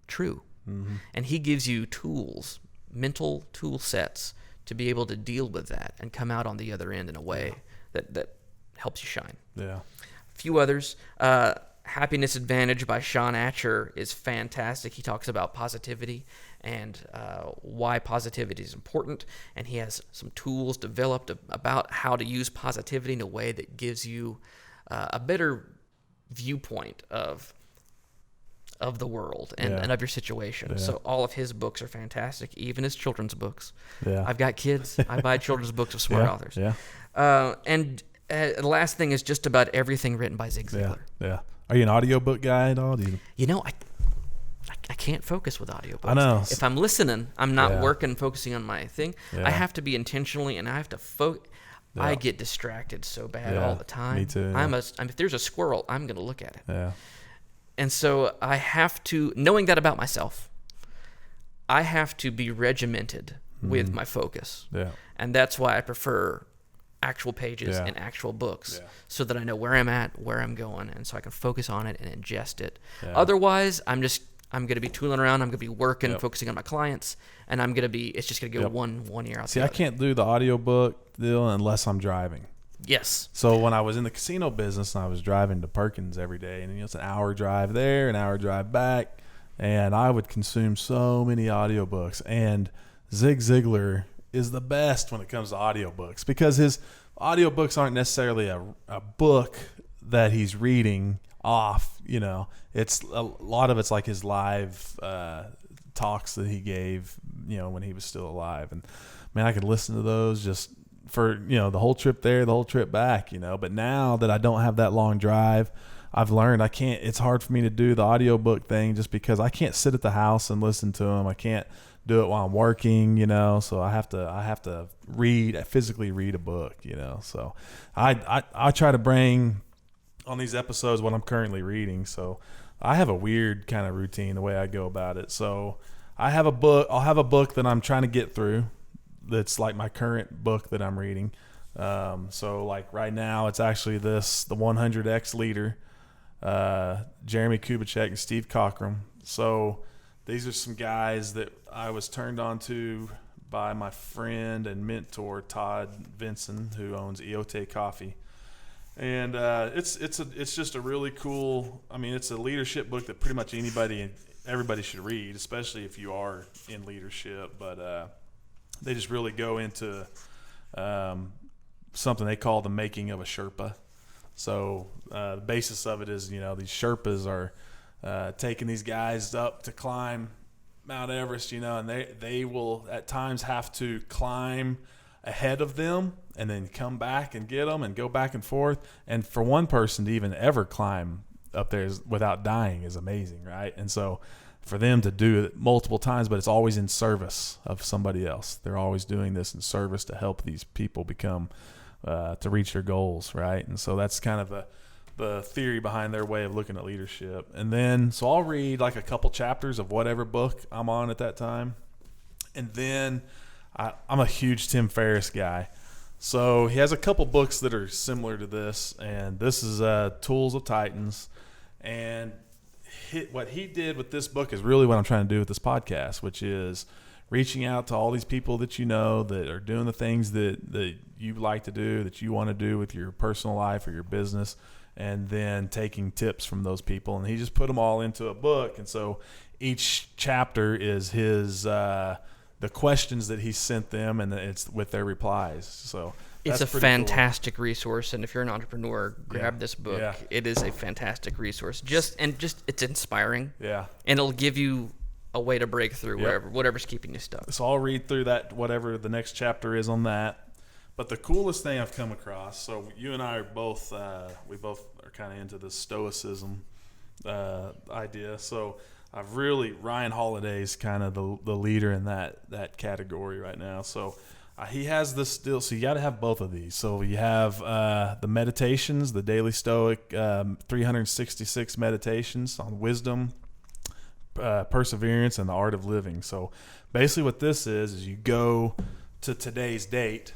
[SPEAKER 1] true. And he gives you tools, mental tool sets, to be able to deal with that and come out on the other end in a way that helps you shine. A few others. Happiness Advantage by Sean Atcher is fantastic. He talks about positivity and why positivity is important, and he has some tools developed about how to use positivity in a way that gives you a better viewpoint of the world and of your situation. So all of his books are fantastic, even his children's books. I've got kids. I buy children's books of smart authors. And the last thing is just about everything written by Zig Ziglar.
[SPEAKER 2] Are you an audiobook guy at all?
[SPEAKER 1] You know, I can't focus with audiobooks.
[SPEAKER 2] I know.
[SPEAKER 1] If I'm listening, I'm not focusing on my thing. I have to be intentionally, and I have to focus. I get distracted so bad all the time.
[SPEAKER 2] Me too.
[SPEAKER 1] If there's a squirrel, I'm going to look at it. And so I have to, knowing that about myself, I have to be regimented with my focus. And that's why I prefer actual pages and actual books so that I know where I'm at, where I'm going, and so I can focus on it and ingest it. Otherwise, I'm going to be tooling around. I'm going to be working, focusing on my clients, and it's just going to go one ear out.
[SPEAKER 2] See, I can't do the audiobook deal unless I'm driving.
[SPEAKER 1] Yes.
[SPEAKER 2] So when I was in the casino business and I was driving to Perkins every day, and it's an hour drive there, an hour drive back, and I would consume so many audiobooks. And Zig Ziglar is the best when it comes to audiobooks because his audiobooks aren't necessarily a book that he's reading off. It's a lot of it's like his live talks that he gave, when he was still alive. And man, I could listen to those just for the whole trip there, the whole trip back, but now that I don't have that long drive, I've learned it's hard for me to do the audiobook thing just because I can't sit at the house and listen to them. I can't do it while I'm working, so I have to physically read a book, so I try to bring on these episodes what I'm currently reading. So I have a weird kind of routine the way I go about it. So I'll have a book that I'm trying to get through that's like my current book that I'm reading. So like right now it's actually the 100X Leader, Jeremy Kubicek and Steve Cockram. So these are some guys that I was turned on to by my friend and mentor Todd Vinson, who owns Eote Coffee. And it's just a really cool, it's a leadership book that pretty much everybody should read, especially if you are in leadership. But they just really go into something they call the making of a Sherpa. So the basis of it is, these Sherpas are taking these guys up to climb Mount Everest, and they will at times have to climb ahead of them and then come back and get them and go back and forth. And for one person to even ever climb up there without dying is amazing, right? And so for them to do it multiple times, but it's always in service of somebody else. They're always doing this in service to help these people become to reach their goals, right? And so that's kind of the theory behind their way of looking at leadership. And then, so I'll read like a couple chapters of whatever book I'm on at that time. And then I'm a huge Tim Ferriss guy. So he has a couple books that are similar to this, and this is Tools of Titans. And what he did with this book is really what I'm trying to do with this podcast, which is reaching out to all these people that that are doing the things that you like to do, that you want to do with your personal life or your business, and then taking tips from those people. And he just put them all into a book. And so each chapter is his the questions that he sent them, and it's with their replies. So
[SPEAKER 1] it's
[SPEAKER 2] that's
[SPEAKER 1] a fantastic resource, and if you're an entrepreneur, grab this book.
[SPEAKER 2] Yeah.
[SPEAKER 1] It is a fantastic resource. Just it's inspiring.
[SPEAKER 2] Yeah.
[SPEAKER 1] And it'll give you a way to break through whatever's keeping you stuck.
[SPEAKER 2] So I'll read through that, whatever the next chapter is on that. But the coolest thing I've come across, so you and I are both, we both are kind of into the Stoicism idea. So Ryan Holiday's kind of the leader in that category right now. So he has this still, so you got to have both of these. So you have the meditations, the Daily Stoic 366 meditations on wisdom, perseverance, and the art of living. So basically what this is you go to today's date,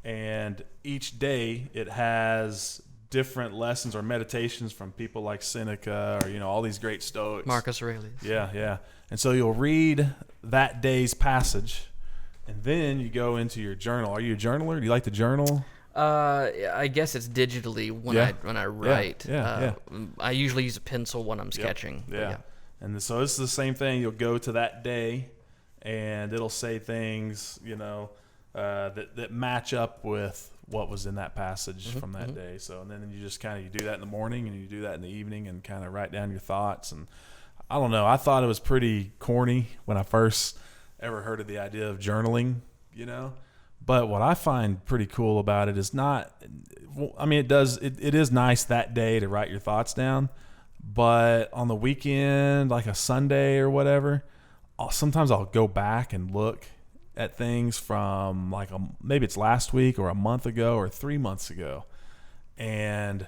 [SPEAKER 2] and each day it has different lessons or meditations from people like Seneca or all these great Stoics.
[SPEAKER 1] Marcus Aurelius.
[SPEAKER 2] Yeah. And so you'll read that day's passage, and then you go into your journal. Are you a journaler? Do you like to journal?
[SPEAKER 1] I guess it's digitally when I write.
[SPEAKER 2] Yeah.
[SPEAKER 1] I usually use a pencil when I'm sketching.
[SPEAKER 2] Yeah. And so it's the same thing. You'll go to that day, and it'll say things, that match up with what was in that passage from that day. So, and then you just you do that in the morning, and you do that in the evening, and kind of write down your thoughts. And I don't know, I thought it was pretty corny when I first ever heard of the idea of journaling, But what I find pretty cool about it is it is nice that day to write your thoughts down. But on the weekend, like a Sunday or whatever, sometimes I'll go back and look at things from maybe it's last week or a month ago or 3 months ago, and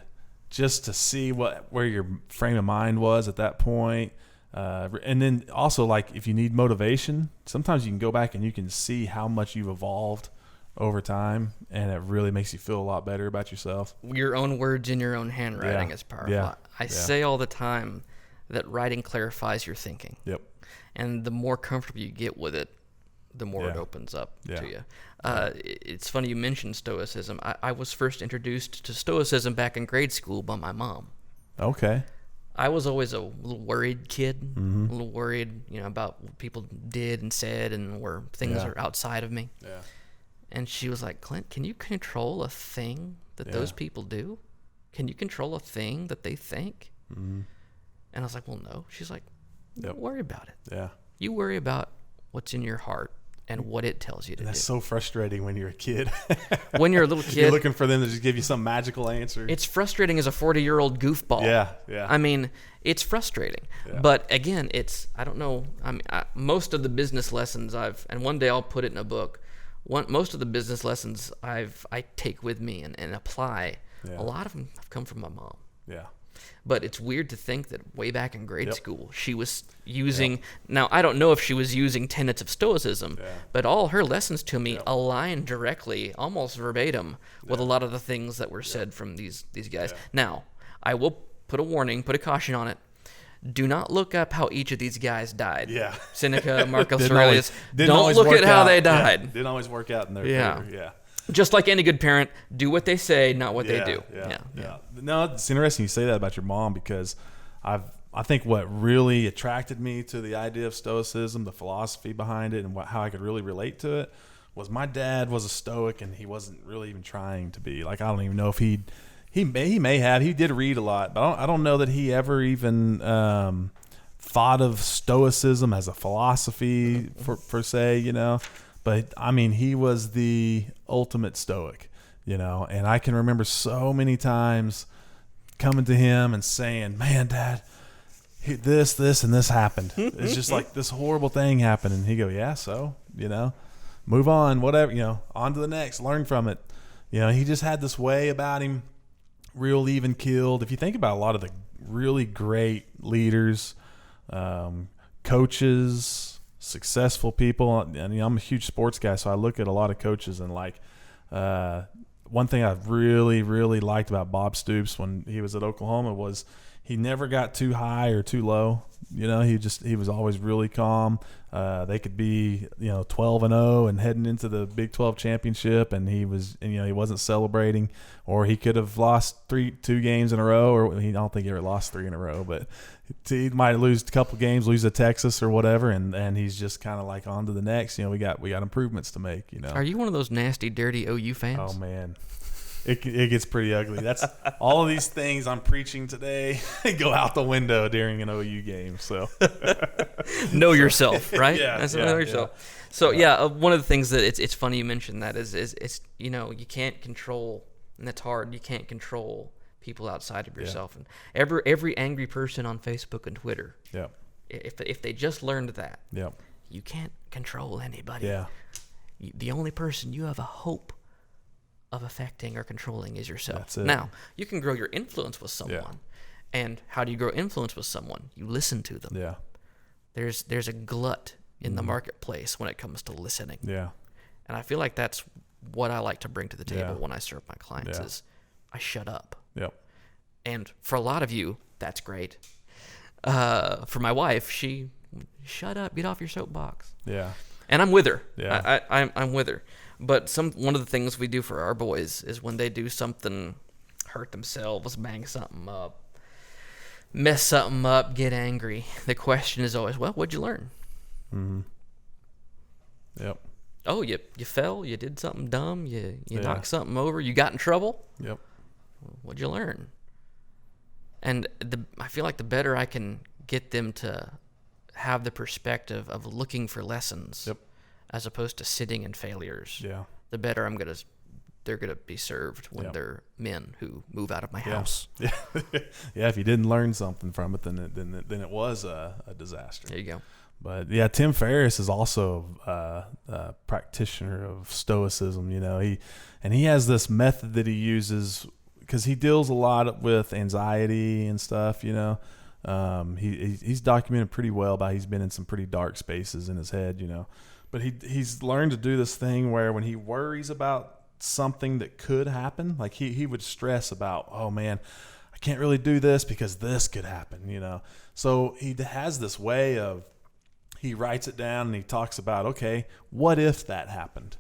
[SPEAKER 2] just to see where your frame of mind was at that point. And then also, if you need motivation, sometimes you can go back and you can see how much you've evolved over time, and it really makes you feel a lot better about yourself.
[SPEAKER 1] Your own words in your own handwriting is powerful.
[SPEAKER 2] Yeah.
[SPEAKER 1] I say all the time that writing clarifies your thinking.
[SPEAKER 2] Yep.
[SPEAKER 1] And the more comfortable you get with it, the more it opens up to you. It's funny you mentioned Stoicism. I was first introduced to Stoicism back in grade school by my mom.
[SPEAKER 2] Okay.
[SPEAKER 1] I was always a little worried kid, a little worried, about what people did and said and where things are outside of me.
[SPEAKER 2] Yeah.
[SPEAKER 1] And she was like, Clint, can you control a thing that those people do? Can you control a thing that they think? Mm-hmm. And I was like, well, no. She's like, don't worry about it.
[SPEAKER 2] Yeah.
[SPEAKER 1] You worry about what's in your heart and what it tells you to do.
[SPEAKER 2] That's so frustrating when you're a kid.
[SPEAKER 1] When you're a little kid.
[SPEAKER 2] You're looking for them to just give you some magical answer.
[SPEAKER 1] It's frustrating as a 40-year-old goofball.
[SPEAKER 2] Yeah.
[SPEAKER 1] I mean, it's frustrating. Yeah. But again, I don't know. I mean, most of the business lessons and one day I'll put it in a book. Most of the business lessons I take with me and apply, a lot of them have come from my mom.
[SPEAKER 2] Yeah.
[SPEAKER 1] But it's weird to think that way back in grade school, she was using, now I don't know if she was using tenets of Stoicism, but all her lessons to me align directly, almost verbatim, with a lot of the things that were said from these guys. Yeah. Now, I will put a caution on it. Do not look up how each of these guys died.
[SPEAKER 2] Yeah.
[SPEAKER 1] Seneca, Marcus Aurelius. Don't look at how they died.
[SPEAKER 2] Yeah. Didn't always work out in their favor. Yeah.
[SPEAKER 1] Just like any good parent, do what they say, not what they do.
[SPEAKER 2] Yeah. No, it's interesting you say that about your mom, because I think what really attracted me to the idea of Stoicism, the philosophy behind it, and how I could really relate to it, was my dad was a Stoic, and he wasn't really even trying to be. I don't even know if he He may have. He did read a lot, but I don't know that he ever even thought of Stoicism as a philosophy per se, you know. But I mean, he was the ultimate Stoic, you know. And I can remember so many times coming to him and saying, "Man, Dad, this, and this happened. It's just like this horrible thing happened." And he go, "Yeah, so, you know, move on, whatever, you know, on to the next, learn from it." You know, he just had this way about him. Real even killed. If you think about a lot of the really great leaders, coaches, successful people, and you know, I'm a huge sports guy, so I look at a lot of coaches and like one thing I really, really liked about Bob Stoops when he was at Oklahoma was he never got too high or too low. You know, he was always really calm. They could be, you know, 12-0 and heading into the Big 12 championship, and he wasn't celebrating, or he could have lost 2 games in a row, or I don't think he ever lost 3 in a row, but he might lose a couple games, lose to Texas or whatever, and he's just kind of like on to the next. You know, we got improvements to make. You know,
[SPEAKER 1] Are you one of those nasty, dirty OU fans?
[SPEAKER 2] Oh man. It gets pretty ugly. That's all of these things I'm preaching today go out the window during an OU game. So
[SPEAKER 1] know yourself, right?
[SPEAKER 2] Yeah,
[SPEAKER 1] That's
[SPEAKER 2] yeah,
[SPEAKER 1] know yourself.
[SPEAKER 2] yeah.
[SPEAKER 1] So one of the things that it's funny you mentioned that is it's you know, you can't control, and that's hard. You can't control people outside of yourself. And every angry person on Facebook and Twitter,
[SPEAKER 2] yeah,
[SPEAKER 1] if they just learned that,
[SPEAKER 2] yeah,
[SPEAKER 1] you can't control anybody.
[SPEAKER 2] yeah,
[SPEAKER 1] The only person you have a hope of affecting or controlling is yourself.
[SPEAKER 2] That's it.
[SPEAKER 1] Now, you can grow your influence with someone. And how do you grow influence with someone? You listen to them.
[SPEAKER 2] yeah,
[SPEAKER 1] There's a glut in the marketplace when it comes to listening.
[SPEAKER 2] yeah,
[SPEAKER 1] And I feel like that's what I like to bring to the table
[SPEAKER 2] Yeah.
[SPEAKER 1] when I serve my clients
[SPEAKER 2] Yeah.
[SPEAKER 1] is I shut up.
[SPEAKER 2] yep,
[SPEAKER 1] And for a lot of you, that's great. For my wife, she shut up, get off your soapbox.
[SPEAKER 2] yeah,
[SPEAKER 1] And I'm with her.
[SPEAKER 2] Yeah.
[SPEAKER 1] I'm with her. But one of the things we do for our boys is when they do something, hurt themselves, bang something up, mess something up, get angry, the question is always, well, what'd you learn?
[SPEAKER 2] yep,
[SPEAKER 1] Oh, you fell, you did something dumb, you
[SPEAKER 2] Yeah.
[SPEAKER 1] knocked something over, you got in trouble.
[SPEAKER 2] yep,
[SPEAKER 1] What'd you learn? And I feel like the better I can get them to have the perspective of looking for lessons,
[SPEAKER 2] Yep.
[SPEAKER 1] as opposed to sitting in failures,
[SPEAKER 2] yeah,
[SPEAKER 1] the better they're gonna be served when
[SPEAKER 2] Yep.
[SPEAKER 1] they're men who move out of my
[SPEAKER 2] Yeah.
[SPEAKER 1] house.
[SPEAKER 2] yeah, yeah. If you didn't learn something from it, then it was a disaster.
[SPEAKER 1] There you go.
[SPEAKER 2] But yeah, Tim Ferriss is also a practitioner of Stoicism. You know, he has this method that he uses because he deals a lot with anxiety and stuff. You know, he's documented pretty well about he's been in some pretty dark spaces in his head. You know, but he's learned to do this thing where when he worries about something that could happen, like he would stress about, oh man, I can't really do this because this could happen. You know, so he has this way of. He writes it down and he talks about, okay, what if that happened?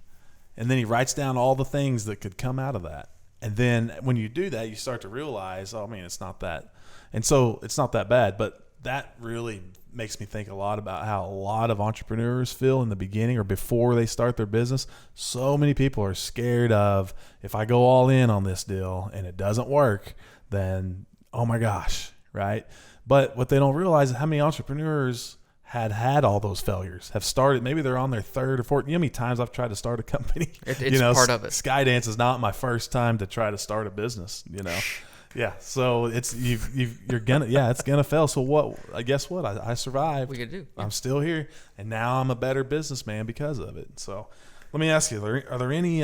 [SPEAKER 2] And then he writes down all the things that could come out of that. And then when you do that, you start to realize, oh, man, it's not that. And so it's not that bad. But that really makes me think a lot about how a lot of entrepreneurs feel in the beginning or before they start their business. So many people are scared of, if I go all in on this deal and it doesn't work, then, oh my gosh, right? But what they don't realize is how many entrepreneurs had all those failures, have started, maybe they're on their third or fourth. You know how many times I've tried to start a company?
[SPEAKER 1] It's
[SPEAKER 2] you know,
[SPEAKER 1] part of it.
[SPEAKER 2] Skydance is not my first time to try to start a business, you know? Yeah. So it's, you're gonna, it's gonna fail. So what, I guess what I survived.
[SPEAKER 1] We could do.
[SPEAKER 2] I'm still here and now I'm a better businessman because of it. So let me ask you, are there any,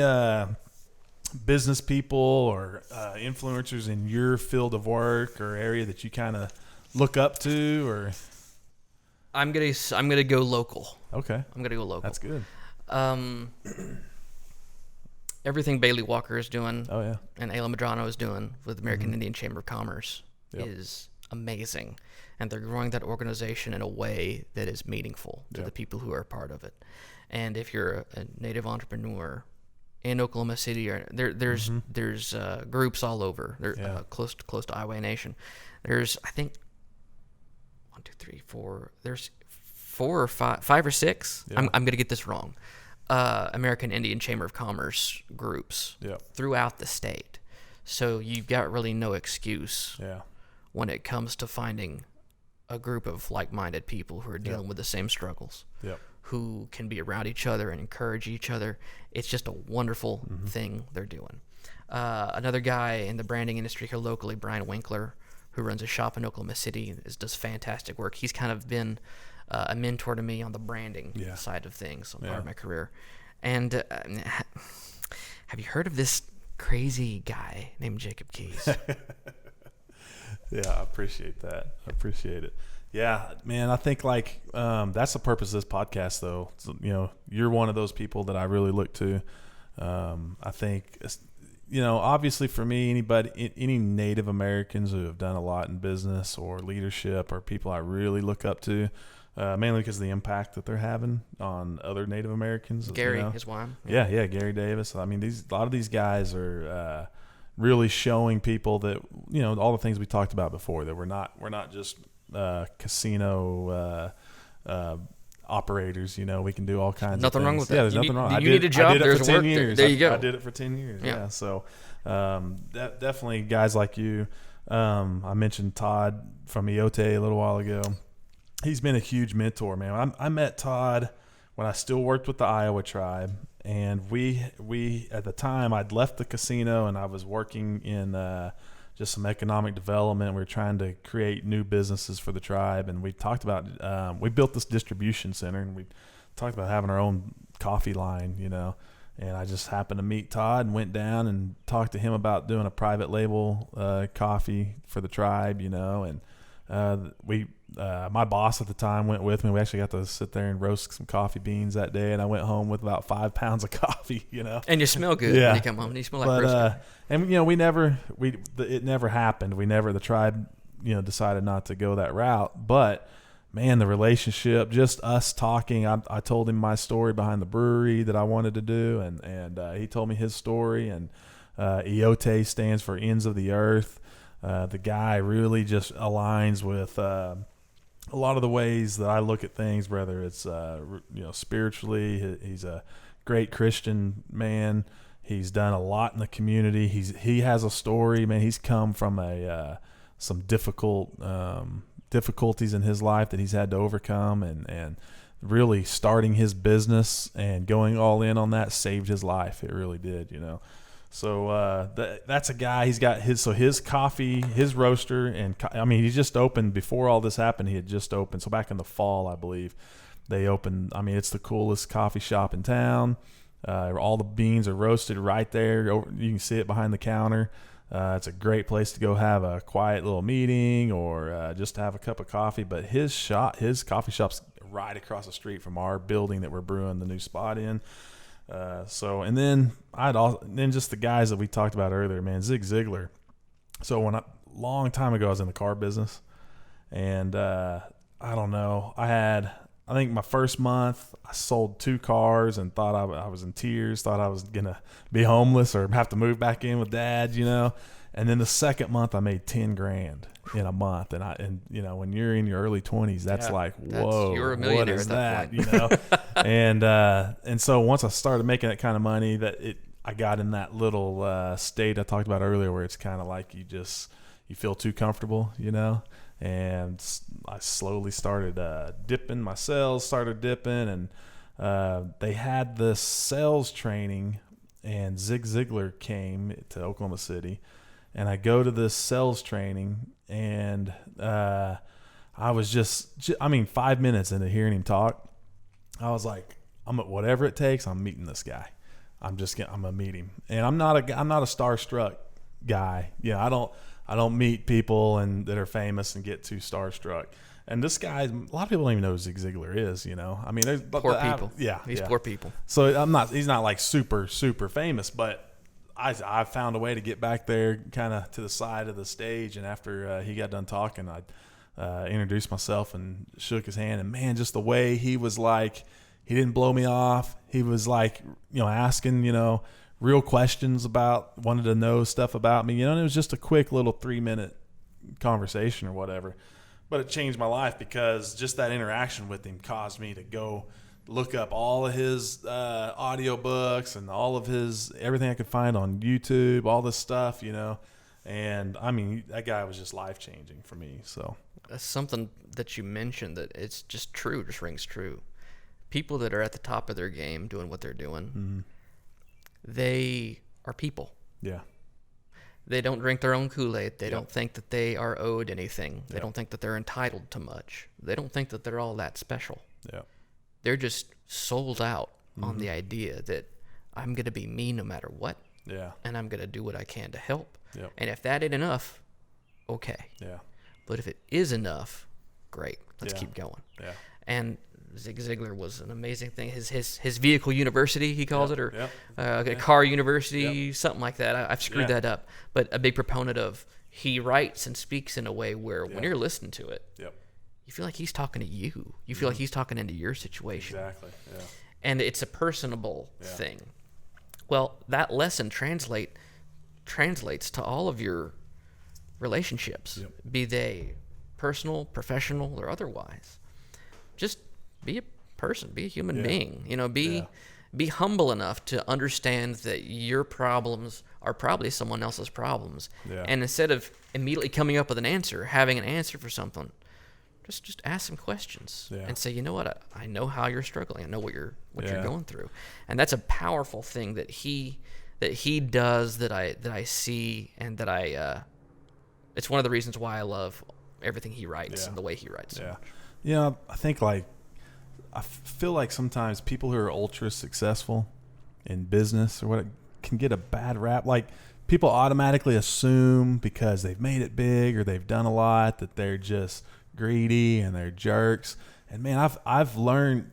[SPEAKER 2] business people or, influencers in your field of work or area that you kind of look up to or?
[SPEAKER 1] I'm gonna go local.
[SPEAKER 2] Okay.
[SPEAKER 1] I'm gonna go local.
[SPEAKER 2] That's good.
[SPEAKER 1] Everything Bailey Walker is doing,
[SPEAKER 2] Oh yeah.
[SPEAKER 1] and Ayla Madrano is doing with the American Indian Chamber of Commerce
[SPEAKER 2] Yep.
[SPEAKER 1] is amazing, and they're growing that organization in a way that is meaningful to
[SPEAKER 2] Yep.
[SPEAKER 1] the people who are a part of it. And if you're a native entrepreneur in Oklahoma City, or there's groups all over. They're
[SPEAKER 2] Yeah.
[SPEAKER 1] close to Iowa Nation. There's, I think, 1, 2, 3, 4. There's 4 or 5 or 6.
[SPEAKER 2] Yeah.
[SPEAKER 1] I'm gonna get this wrong. American Indian Chamber of Commerce groups
[SPEAKER 2] Yeah.
[SPEAKER 1] throughout the state. So you've got really no excuse
[SPEAKER 2] Yeah.
[SPEAKER 1] when it comes to finding a group of like-minded people who are dealing with the same struggles,
[SPEAKER 2] Yep.
[SPEAKER 1] who can be around each other and encourage each other. It's just a wonderful thing they're doing. Another guy in the branding industry here locally, Brian Winkler, who runs a shop in Oklahoma City, does fantastic work. He's kind of been a mentor to me on the branding side of things, on part of my career. And have you heard of this crazy guy named Jacob Keys?
[SPEAKER 2] Yeah, I appreciate that. I appreciate it. Yeah, man, I think like that's the purpose of this podcast, though. So, you know, you're one of those people that I really look to. I think, you know, obviously for me, any Native Americans who have done a lot in business or leadership are people I really look up to, mainly because of the impact that they're having on other Native Americans.
[SPEAKER 1] Gary,
[SPEAKER 2] you know?
[SPEAKER 1] his wife.
[SPEAKER 2] Yeah, Gary Davis. I mean, a lot of these guys are really showing people that, you know, all the things we talked about before, that we're not just casino operaters. You know, we can do all kinds of
[SPEAKER 1] Nothing
[SPEAKER 2] things.
[SPEAKER 1] wrong with that.
[SPEAKER 2] Yeah, there's
[SPEAKER 1] You
[SPEAKER 2] nothing
[SPEAKER 1] need-
[SPEAKER 2] wrong.
[SPEAKER 1] you
[SPEAKER 2] I
[SPEAKER 1] need
[SPEAKER 2] did,
[SPEAKER 1] a job,
[SPEAKER 2] I did it
[SPEAKER 1] there's
[SPEAKER 2] for 10
[SPEAKER 1] work,
[SPEAKER 2] years.
[SPEAKER 1] there you go.
[SPEAKER 2] I did it for 10 years.
[SPEAKER 1] Yeah.
[SPEAKER 2] Yeah. So definitely guys like you. I mentioned Todd from Eote a little while ago. He's been a huge mentor, man. I met Todd when I still worked with the Iowa Tribe, and we at the time I'd left the casino and I was working in just some economic development. We were trying to create new businesses for the tribe, and we talked about we built this distribution center, and we talked about having our own coffee line, you know. And I just happened to meet Todd and went down and talked to him about doing a private label coffee for the tribe, you know. And my boss at the time went with me. We actually got to sit there and roast some coffee beans that day, and I went home with about 5 pounds of coffee, you know.
[SPEAKER 1] And you smell good when you come home. You smell like brisket.
[SPEAKER 2] And you know, it never happened. The tribe, you know, decided not to go that route. But man, the relationship, just us talking. I told him my story behind the brewery that I wanted to do, and he told me his story. And Eote stands for Ends of the Earth. The guy really just aligns with a lot of the ways that I look at things, whether it's you know, spiritually. He's a great Christian man. He's done a lot in the community. He has a story, man. He's come from some difficulties in his life that he's had to overcome, and really starting his business and going all in on that saved his life. It really did, you know. So that's a guy. He's got his coffee, his roaster, and I mean, he just opened before all this happened. He had just opened. So back in the fall, I believe, they opened. I mean, it's the coolest coffee shop in town. All the beans are roasted right there. You can see it behind the counter. It's a great place to go have a quiet little meeting or just have a cup of coffee. But his coffee shop's right across the street from our building that we're brewing the new spot in. And then just the guys that we talked about earlier, man, Zig Ziglar. So long time ago, I was in the car business, and I don't know, I think my first month I sold 2 cars and thought I was in tears, thought I was gonna be homeless or have to move back in with Dad, you know. And then the second month I made $10,000 in a month, and you know, when you're in your early 20s, that's like, whoa,
[SPEAKER 1] you're a
[SPEAKER 2] what
[SPEAKER 1] millionaire
[SPEAKER 2] is
[SPEAKER 1] at that
[SPEAKER 2] that, you know? And so once I started making that kind of money, I got in that little state I talked about earlier, where it's kind of like you feel too comfortable, you know. And I slowly started dipping. My sales started dipping, and they had this sales training, and Zig Ziglar came to Oklahoma City. And I go to this sales training, and I was just 5 minutes into hearing him talk, I was like, whatever it takes, I'm meeting this guy. I'm gonna meet him. And I'm not a starstruck guy. You know, I don't meet people that are famous and get too starstruck. And this guy, a lot of people don't even know who Zig Ziglar is, you know. I mean, there's
[SPEAKER 1] poor people.
[SPEAKER 2] Yeah,
[SPEAKER 1] He's poor people.
[SPEAKER 2] So he's not like super, super famous, but I found a way to get back there kind of to the side of the stage. And after he got done talking, I introduced myself and shook his hand. And man, just the way he was like, he didn't blow me off. He was like, you know, asking, you know, real questions wanted to know stuff about me, you know. And it was just a quick little 3-minute conversation or whatever. But it changed my life, because just that interaction with him caused me to go look up all of his audiobooks and all of his everything I could find on YouTube, all this stuff, And I mean, that guy was just life changing for me. So
[SPEAKER 1] that's something that you mentioned that it's just true, just rings true. People that are at the top of their game doing what they're doing, they are people.
[SPEAKER 2] Yeah.
[SPEAKER 1] They don't drink their own Kool-Aid. They don't think that they are owed anything. They
[SPEAKER 2] Yep.
[SPEAKER 1] don't think that they're entitled to much. They don't think that they're all that special.
[SPEAKER 2] Yeah.
[SPEAKER 1] They're just sold out on the idea that I'm going to be me no matter what,
[SPEAKER 2] Yeah.
[SPEAKER 1] and I'm going to do what I can to help.
[SPEAKER 2] Yep.
[SPEAKER 1] And if that ain't enough, okay.
[SPEAKER 2] Yeah.
[SPEAKER 1] But if it is enough, great. Let's
[SPEAKER 2] Yeah.
[SPEAKER 1] keep going.
[SPEAKER 2] Yeah.
[SPEAKER 1] And Zig Ziglar was an amazing thing. His vehicle university, he calls
[SPEAKER 2] Yep,
[SPEAKER 1] it, or
[SPEAKER 2] yep.
[SPEAKER 1] a car university,
[SPEAKER 2] Yep.
[SPEAKER 1] something like that. I've screwed
[SPEAKER 2] Yeah.
[SPEAKER 1] that up. But a big proponent of, he writes and speaks in a way where when
[SPEAKER 2] Yeah.
[SPEAKER 1] you're listening to it,
[SPEAKER 2] Yep.
[SPEAKER 1] you feel like he's talking to you. You feel like he's talking into your situation.
[SPEAKER 2] Exactly. Yeah.
[SPEAKER 1] And it's a personable
[SPEAKER 2] Yeah.
[SPEAKER 1] thing. Well, that lesson translates to all of your relationships,
[SPEAKER 2] Yep.
[SPEAKER 1] be they personal, professional, or otherwise. Just be a person, be a human
[SPEAKER 2] Yeah.
[SPEAKER 1] being.
[SPEAKER 2] Yeah.
[SPEAKER 1] Be humble enough to understand that your problems are probably someone else's problems.
[SPEAKER 2] Yeah.
[SPEAKER 1] And instead of immediately coming up with an answer, having an answer for something, just ask some questions
[SPEAKER 2] Yeah.
[SPEAKER 1] and say, you know what, I know how you're struggling. I know what you're
[SPEAKER 2] Yeah.
[SPEAKER 1] going through. And that's a powerful thing that he does, that I see, and that it's one of the reasons why I love everything he writes
[SPEAKER 2] Yeah.
[SPEAKER 1] and the way he writes.
[SPEAKER 2] Yeah. I think I feel like sometimes people who are ultra successful in business or what can get a bad rap. Like, people automatically assume because they've made it big or they've done a lot that they're just greedy and they're jerks. And man, I've learned,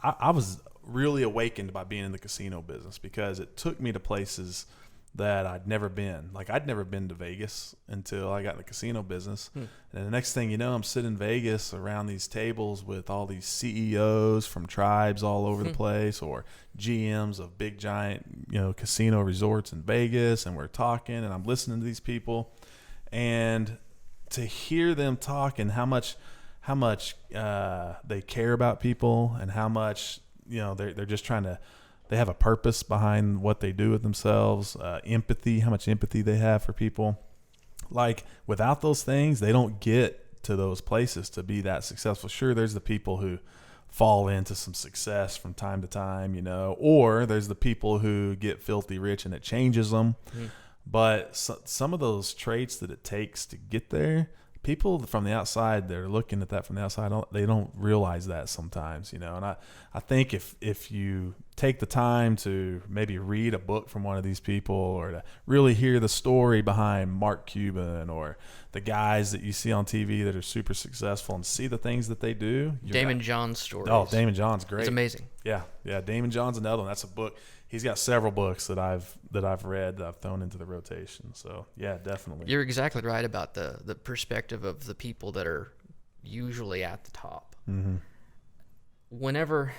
[SPEAKER 2] I was really awakened by being in the casino business, because it took me to places that I'd never been. Like, I'd never been to Vegas until I got in the casino business. And the next thing you know, I'm sitting in Vegas around these tables with all these CEOs from tribes all over the place, or GMs of big giant, casino resorts in Vegas. And we're talking, and I'm listening to these people, and to hear them talk and how much they care about people, and how much, they're just trying to, they have a purpose behind what they do with themselves, empathy, how much empathy they have for people. Like, without those things, they don't get to those places to be that successful. Sure, there's the people who fall into some success from time to time, or there's the people who get filthy rich and it changes them. But some of those traits that it takes to get there, people from the outside, they're looking at that from the outside, they don't realize that sometimes, And I think if you take the time to maybe read a book from one of these people, or to really hear the story behind Mark Cuban, or the guys that you see on TV that are super successful, and see the things that they do.
[SPEAKER 1] Damon John's stories.
[SPEAKER 2] Oh, Damon John's great.
[SPEAKER 1] It's amazing.
[SPEAKER 2] Yeah. Damon John's another one. That's a book. He's got several books that I've read that I've thrown into the rotation. So yeah, definitely.
[SPEAKER 1] You're exactly right about the perspective of the people that are usually at the top.
[SPEAKER 2] Mm-hmm.
[SPEAKER 1] Whenever,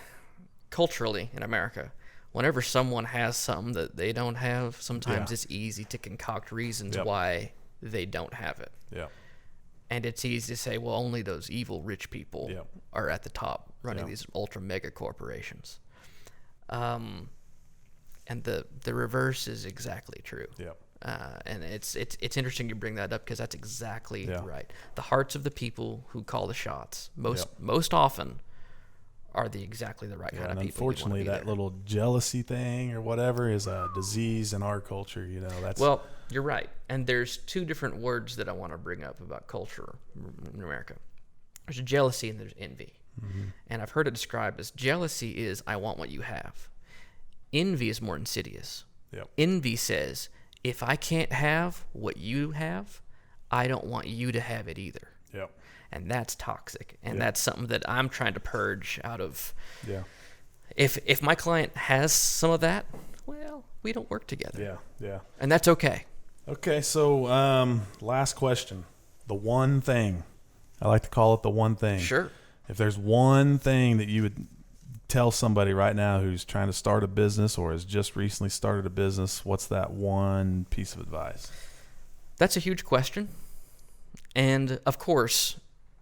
[SPEAKER 1] culturally in America, whenever someone has something that they don't have, sometimes
[SPEAKER 2] Yeah.
[SPEAKER 1] it's easy to concoct reasons
[SPEAKER 2] Yep.
[SPEAKER 1] why they don't have it.
[SPEAKER 2] Yeah.
[SPEAKER 1] And it's easy to say, well, only those evil rich people
[SPEAKER 2] Yep.
[SPEAKER 1] are at the top running
[SPEAKER 2] Yep.
[SPEAKER 1] these ultra mega corporations. And the reverse is exactly true.
[SPEAKER 2] Yeah.
[SPEAKER 1] And it's interesting you bring that up, because that's exactly
[SPEAKER 2] Yeah.
[SPEAKER 1] right. The hearts of the people who call the shots
[SPEAKER 2] Yep.
[SPEAKER 1] most often are exactly the right
[SPEAKER 2] Yeah,
[SPEAKER 1] kind
[SPEAKER 2] and
[SPEAKER 1] of people.
[SPEAKER 2] unfortunately, that little jealousy thing or whatever is a disease in our culture. That's
[SPEAKER 1] Well, you're right. And there's two different words that I want to bring up about culture in America. There's jealousy and there's envy.
[SPEAKER 2] Mm-hmm.
[SPEAKER 1] And I've heard it described as, jealousy is, I want what you have. Envy is more insidious.
[SPEAKER 2] Yep.
[SPEAKER 1] Envy says, if I can't have what you have, I don't want you to have it either.
[SPEAKER 2] Yep.
[SPEAKER 1] And that's toxic. And
[SPEAKER 2] Yeah.
[SPEAKER 1] that's something that I'm trying to purge out of.
[SPEAKER 2] Yeah.
[SPEAKER 1] If my client has some of that, well, we don't work together.
[SPEAKER 2] Yeah. Yeah.
[SPEAKER 1] And that's okay.
[SPEAKER 2] Okay. So, last question. The one thing. I like to call it the one thing.
[SPEAKER 1] Sure.
[SPEAKER 2] If there's one thing that you would tell somebody right now who's trying to start a business or has just recently started a business, what's that one piece of advice?
[SPEAKER 1] That's a huge question. And of course,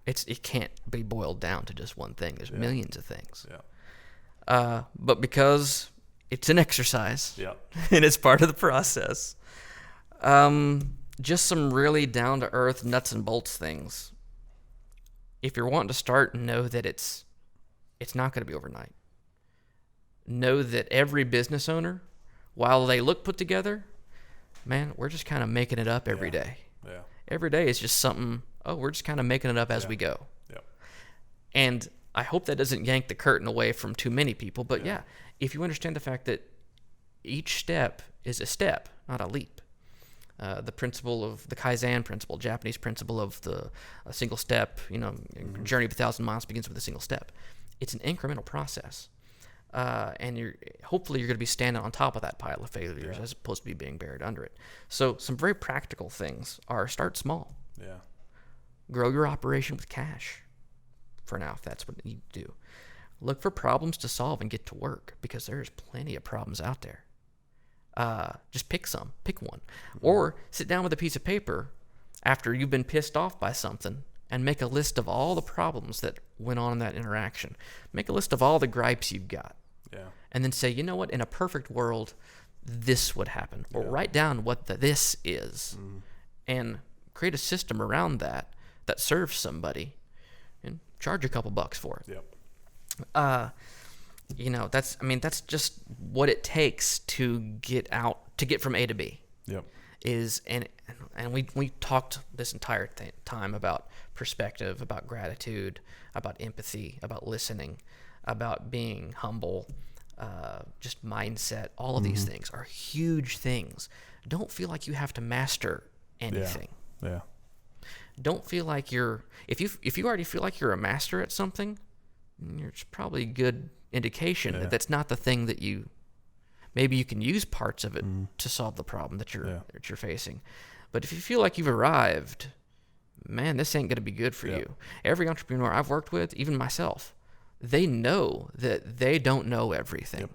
[SPEAKER 1] it can't be boiled down to just one thing. There's
[SPEAKER 2] Yeah.
[SPEAKER 1] millions of things.
[SPEAKER 2] Yeah.
[SPEAKER 1] But because it's an exercise
[SPEAKER 2] Yeah.
[SPEAKER 1] and it's part of the process, just some really down-to-earth nuts and bolts things. If you're wanting to start, know that it's not going to be overnight. Know that every business owner, while they look put together, man, we're just kind of making it up every day.
[SPEAKER 2] Yeah.
[SPEAKER 1] Every day is just something, we're just kind of making it up as we go.
[SPEAKER 2] Yep.
[SPEAKER 1] And I hope that doesn't yank the curtain away from too many people. But yeah, if you understand the fact that each step is a step, not a leap. The principle of the Kaizen principle, Japanese principle of the single step, journey of 1,000 miles begins with a single step. It's an incremental process. And hopefully you're going to be standing on top of that pile of failures as opposed to be being buried under it. So some very practical things are start small.
[SPEAKER 2] Yeah.
[SPEAKER 1] Grow your operation with cash for now, if that's what you do. Look for problems to solve and get to work because there's plenty of problems out there. Just pick one. Or sit down with a piece of paper after you've been pissed off by something and make a list of all the problems that went on in that interaction. Make a list of all the gripes you've got.
[SPEAKER 2] Yeah.
[SPEAKER 1] And then say, you know what, in a perfect world, this would happen. Or write down what the this is and create a system around that serves somebody and charge a couple bucks for it.
[SPEAKER 2] Yep.
[SPEAKER 1] That's just what it takes to get from A to B.
[SPEAKER 2] Yep.
[SPEAKER 1] And we talked this entire time about perspective, about gratitude, about empathy, about listening, about being humble, just mindset. All of these things are huge things. Don't feel like you have to master anything.
[SPEAKER 2] Yeah.
[SPEAKER 1] Don't feel like if you already feel like you're a master at something, it's probably a good indication that that's not the thing that maybe you can use parts of it to solve the problem that you're facing. But if you feel like you've arrived, man, this ain't going to be good for you. Every entrepreneur I've worked with, even myself, they know that they don't know everything.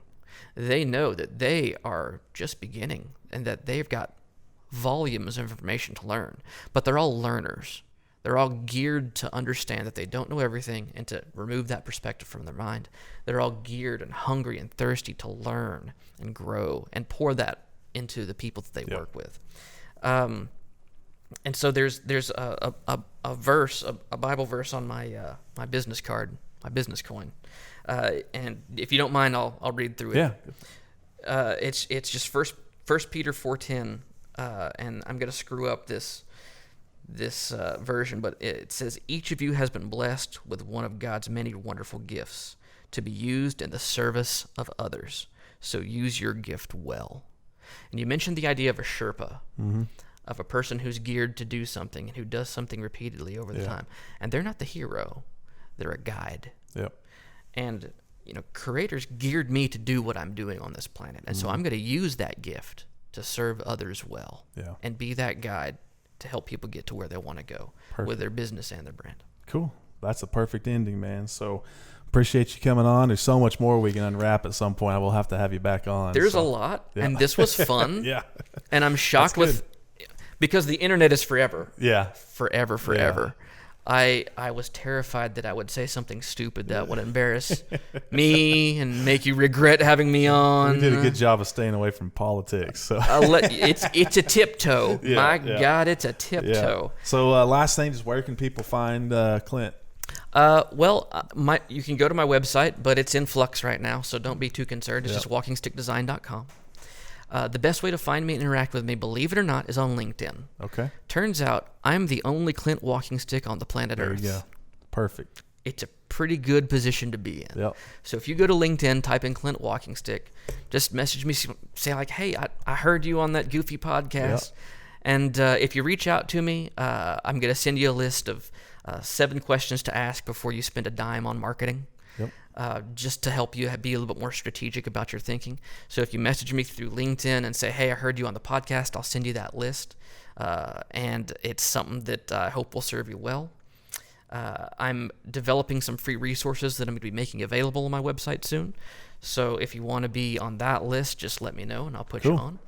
[SPEAKER 1] They know that they are just beginning and that they've got volumes of information to learn, but they're all learners. They're all geared to understand that they don't know everything and to remove that perspective from their mind. They're all geared and hungry and thirsty to learn and grow and pour that into the people that they work with. And so there's a verse, a Bible verse on my business card, my business coin. And if you don't mind, I'll read through it.
[SPEAKER 2] Yeah.
[SPEAKER 1] It's just First Peter 4:10, and I'm gonna screw up this version, but it says, each of you has been blessed with one of God's many wonderful gifts to be used in the service of others. So use your gift well. And you mentioned the idea of a Sherpa, of a person who's geared to do something and who does something repeatedly over the time. And they're not the hero. They're a guide.
[SPEAKER 2] Yep.
[SPEAKER 1] And, creators geared me to do what I'm doing on this planet. And so I'm going to use that gift to serve others well and be that guide to help people get to where they want to go with their business and their brand.
[SPEAKER 2] Cool. That's a perfect ending, man. So appreciate you coming on. There's so much more we can unwrap at some point. I will have to have you back on.
[SPEAKER 1] There's a lot, and this was fun.
[SPEAKER 2] Yeah.
[SPEAKER 1] And I'm shocked because the internet is forever.
[SPEAKER 2] Yeah.
[SPEAKER 1] Forever. I was terrified that I would say something stupid that would embarrass me and make you regret having me on.
[SPEAKER 2] You did a good job of staying away from politics. So
[SPEAKER 1] it's a tiptoe. God, it's a tiptoe.
[SPEAKER 2] Yeah. So last thing, just where can people find Clint?
[SPEAKER 1] You can go to my website, but it's in flux right now, so don't be too concerned. It's just walkingstickdesign.com. The best way to find me and interact with me, believe it or not, is on LinkedIn.
[SPEAKER 2] Okay.
[SPEAKER 1] Turns out I'm the only Clint walking stick on the planet Earth.
[SPEAKER 2] There you go. Perfect.
[SPEAKER 1] It's a pretty good position to be in.
[SPEAKER 2] Yep.
[SPEAKER 1] So if you go to LinkedIn, type in Clint Walking Stick, just message me, say like, hey, I heard you on that goofy podcast. Yep. And if you reach out to me, I'm going to send you a list of 7 questions to ask before you spend a dime on marketing.
[SPEAKER 2] Yep.
[SPEAKER 1] Just to help you be a little bit more strategic about your thinking. So if you message me through LinkedIn and say, hey, I heard you on the podcast, I'll send you that list. And it's something that I hope will serve you well. I'm developing some free resources that I'm going to be making available on my website soon. So if you want to be on that list, just let me know and I'll put you on.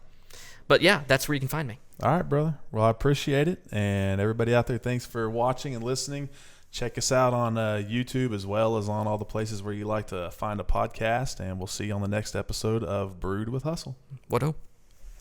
[SPEAKER 1] But yeah, that's where you can find me.
[SPEAKER 2] All right, brother. Well, I appreciate it. And everybody out there, thanks for watching and listening Check us out on YouTube as well as on all the places where you like to find a podcast. And we'll see you on the next episode of Brewed with Hustle.
[SPEAKER 1] What up?